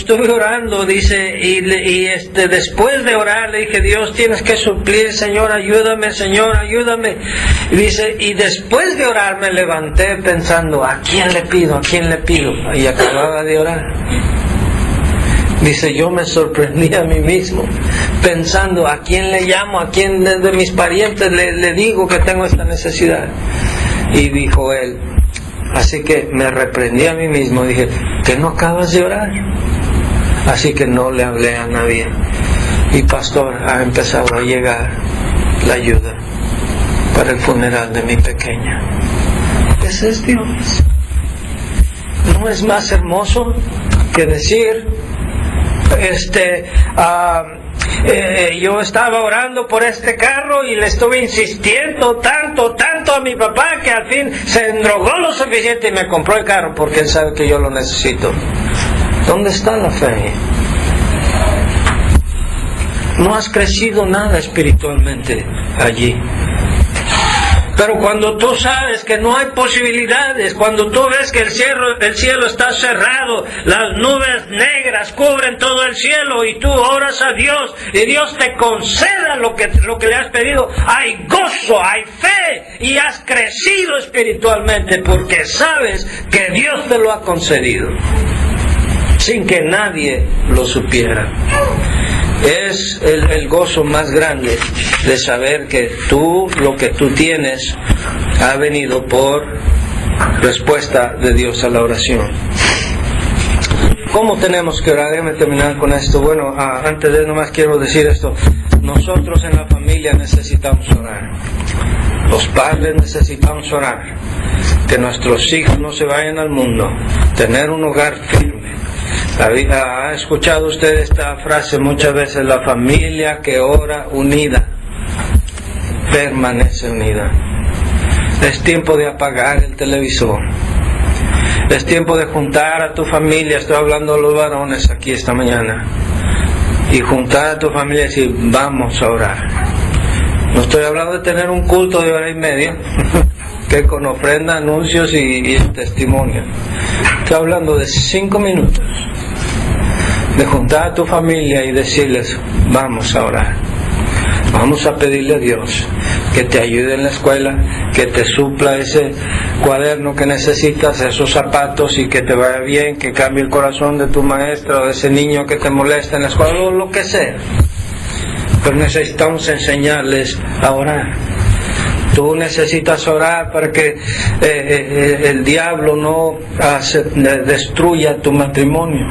[SPEAKER 5] dice, y después de orar le dije: Dios, tienes que suplir, Señor, ayúdame. Y dice: y después de orar me levanté pensando: ¿a quién le pido? Y acababa de orar. Dice: yo me sorprendí a mí mismo, pensando: ¿a quién le llamo? ¿A quién de mis parientes le digo que tengo esta necesidad? Y dijo él, así que me reprendí a mí mismo, dije: ¿que no acabas de orar? Así que no le hablé a nadie. Y pastor, ha empezado a llegar la ayuda para el funeral de mi pequeña. Ese es Dios. ¿No es más hermoso que decir: yo estaba orando por este carro y le estuve insistiendo tanto a mi papá que al fin se endrogó lo suficiente y me compró el carro porque él sabe que yo lo necesito? ¿Dónde está la fe? No has crecido nada espiritualmente allí. Pero cuando tú sabes que no hay posibilidades, cuando tú ves que el cielo está cerrado, las nubes negras cubren todo el cielo y tú oras a Dios y Dios te conceda lo que le has pedido, hay gozo, hay fe y has crecido espiritualmente porque sabes que Dios te lo ha concedido sin que nadie lo supiera. Es el gozo más grande de saber que lo que tú tienes ha venido por respuesta de Dios a la oración. ¿Cómo tenemos que orar? Déjame terminar con esto. Bueno, antes de nomás quiero decir esto. Nosotros en la familia necesitamos orar. Los padres necesitamos orar, que nuestros hijos no se vayan al mundo, tener un hogar firme. ¿Ha escuchado usted esta frase muchas veces? La familia que ora unida permanece unida. Es tiempo de apagar el televisor. Es tiempo de juntar a tu familia. Estoy hablando de los varones aquí esta mañana. Y juntar a tu familia y decir, vamos a orar. No estoy hablando de tener un culto de hora y media, que con ofrenda, anuncios y testimonio. Estoy hablando de 5 minutos. De juntar a tu familia y decirles, vamos a orar. Vamos a pedirle a Dios que te ayude en la escuela, que te supla ese cuaderno que necesitas, esos zapatos, y que te vaya bien, que cambie el corazón de tu maestra o de ese niño que te molesta en la escuela, o lo que sea. Pero necesitamos enseñarles a orar. Tú necesitas orar para que el diablo no destruya tu matrimonio.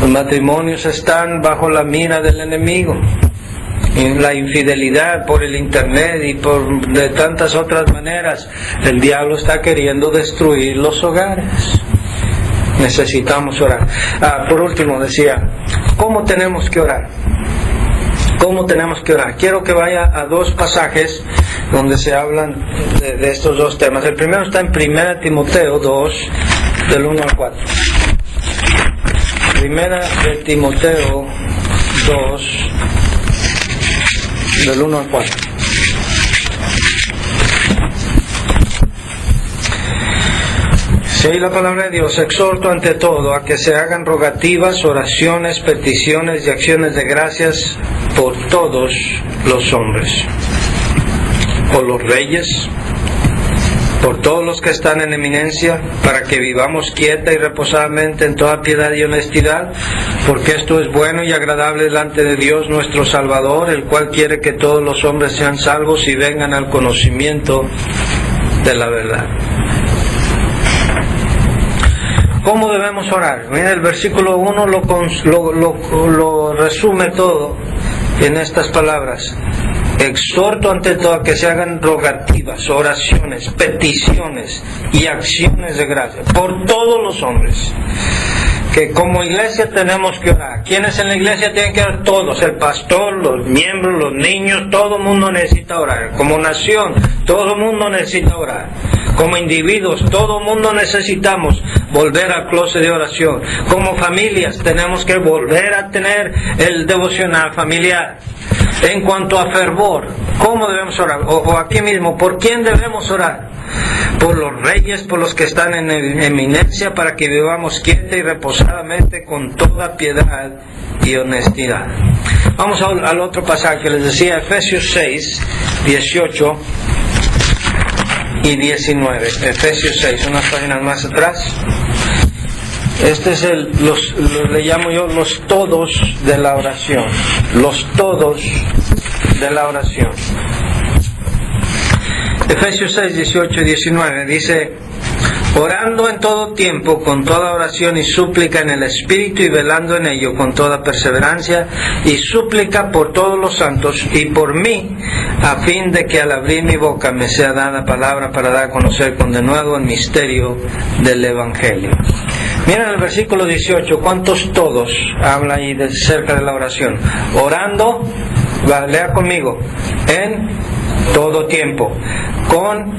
[SPEAKER 5] Los matrimonios están bajo la mira del enemigo. Y la infidelidad por el internet y de tantas otras maneras, el diablo está queriendo destruir los hogares. Necesitamos orar. Por último decía, ¿cómo tenemos que orar? ¿Cómo tenemos que orar? Quiero que vaya a 2 pasajes donde se hablan de estos 2 temas. El primero está en 1 Timoteo 2, del 1 al 4. 1 Timoteo 2, del 1 al 4. Sí, la palabra de Dios: exhorto ante todo a que se hagan rogativas, oraciones, peticiones y acciones de gracias por todos los hombres, por los reyes, por todos los que están en eminencia, para que vivamos quieta y reposadamente en toda piedad y honestidad, porque esto es bueno y agradable delante de Dios nuestro Salvador, el cual quiere que todos los hombres sean salvos y vengan al conocimiento de la verdad. ¿Cómo debemos orar? Mira, el versículo 1 lo resume todo en estas palabras: exhorto ante todo a que se hagan rogativas, oraciones, peticiones y acciones de gracia por todos los hombres. Que como iglesia tenemos que orar. ¿Quiénes en la iglesia tienen que orar? Todos: el pastor, los miembros, los niños, todo el mundo necesita orar. Como nación, todo el mundo necesita orar. Como individuos, todo el mundo necesitamos volver al closet de oración. Como familias, tenemos que volver a tener el devocional familiar. En cuanto a fervor, ¿cómo debemos orar? O aquí mismo, ¿por quién debemos orar? Por los reyes, por los que están en eminencia, para que vivamos quieta y reposadamente con toda piedad y honestidad. Vamos al otro pasaje que les decía, Efesios 6, 18 y 19. Efesios 6, unas páginas más atrás. Este es le llamo yo los todos de la oración. Los todos de la oración. Efesios 6, 18 y 19 dice: orando en todo tiempo con toda oración y súplica en el Espíritu, y velando en ello con toda perseverancia y súplica por todos los santos y por mí, a fin de que al abrir mi boca me sea dada palabra para dar a conocer con denuedo el misterio del Evangelio. Miren el versículo 18, ¿cuántos todos habla ahí cerca de la oración? Orando, lea conmigo, en todo tiempo, con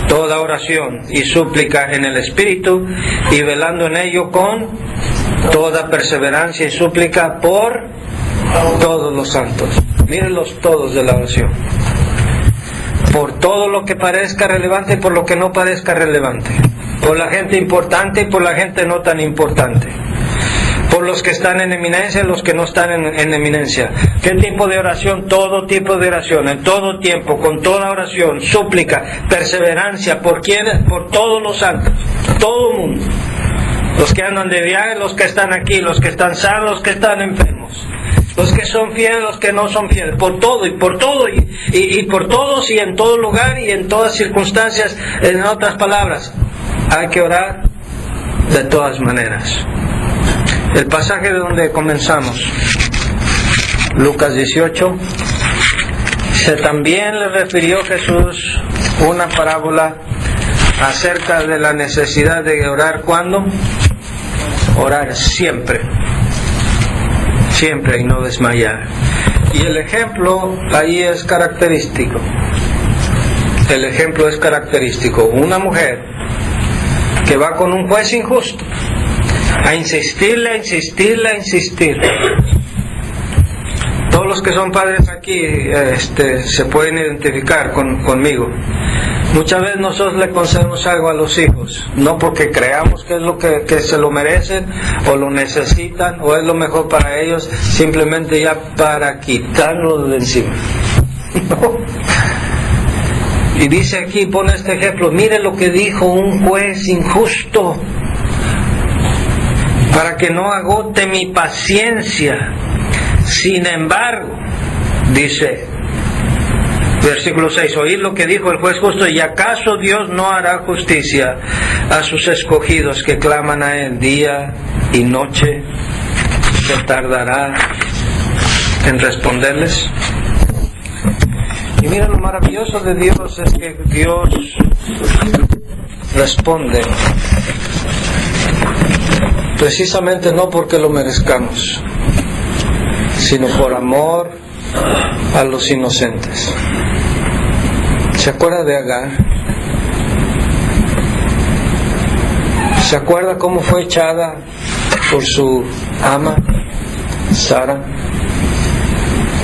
[SPEAKER 5] toda oración y súplica en el Espíritu, y velando en ello con toda perseverancia y súplica por todos los santos. Miren los todos de la oración. Por todo lo que parezca relevante y por lo que no parezca relevante. Por la gente importante y por la gente no tan importante. Por los que están en eminencia y los que no están en eminencia. ¿Qué tipo de oración? Todo tipo de oración, en todo tiempo, con toda oración, súplica, perseverancia. ¿Por quiénes? Por todos los santos, todo el mundo. Los que andan de viaje, los que están aquí, los que están sanos, los que están enfermos. Los que son fieles, los que no son fieles. Por todo y por todo y por todos y en todo lugar y en todas circunstancias. En otras palabras, hay que orar de todas maneras. El pasaje de donde comenzamos, Lucas 18, También le refirió Jesús una parábola acerca de la necesidad de orar. ¿Cuándo? Orar siempre, siempre y no desmayar. Y el ejemplo ahí es característico. El ejemplo es característico. Una mujer que va con un juez injusto a insistirle. Todos los que son padres aquí se pueden identificar conmigo. Muchas veces nosotros le concedemos algo a los hijos, no porque creamos que es lo que se lo merecen o lo necesitan o es lo mejor para ellos, simplemente ya para quitarlo de encima. No. Y dice aquí, pone este ejemplo, mire lo que dijo un juez injusto, para que no agote mi paciencia. Sin embargo, dice, versículo 6, oíd lo que dijo el juez justo, ¿y acaso Dios no hará justicia a sus escogidos que claman a Él día y noche? ¿Se tardará en responderles? Y mira, lo maravilloso de Dios es que Dios responde precisamente no porque lo merezcamos, sino por amor a los inocentes. ¿Se acuerda de Agar? ¿Se acuerda cómo fue echada por su ama, Sara?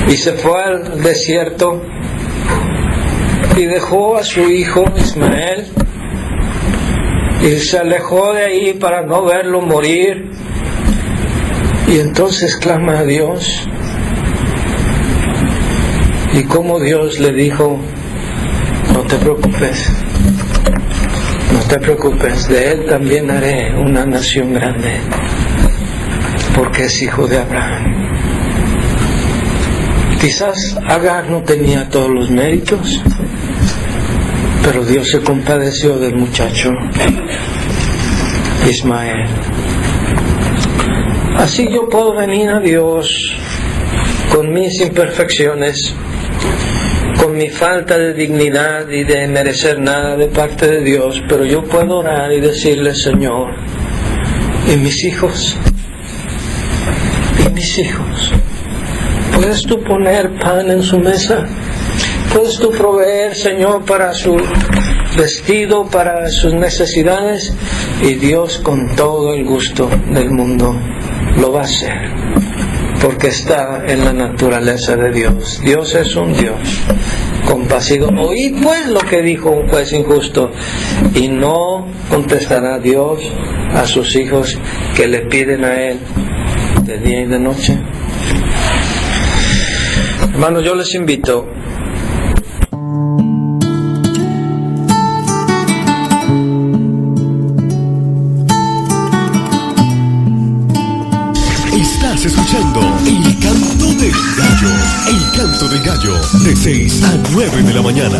[SPEAKER 5] Y se fue al desierto y dejó a su hijo Ismael y se alejó de ahí para no verlo morir. Y entonces clama a Dios. Y como Dios le dijo, no te preocupes, de él también haré una nación grande, porque es hijo de Abraham. Quizás Agar no tenía todos los méritos, pero Dios se compadeció del muchacho Ismael. Así yo puedo venir a Dios con mis imperfecciones, con mi falta de dignidad y de merecer nada de parte de Dios, pero yo puedo orar y decirle, Señor, ¿y mis hijos? ¿Y mis hijos? ¿Puedes tú poner pan en su mesa? ¿Puedes tú proveer, Señor, para su vestido, para sus necesidades? Y Dios, con todo el gusto del mundo, lo va a hacer, porque está en la naturaleza de Dios. Dios es un Dios compasivo. Oíd pues lo que dijo un juez injusto, y no contestará Dios a sus hijos que le piden a Él de día y de noche. Hermanos, yo les invito
[SPEAKER 1] Estás escuchando El Canto del Gallo. El Canto del Gallo, de 6 a 9 de la mañana.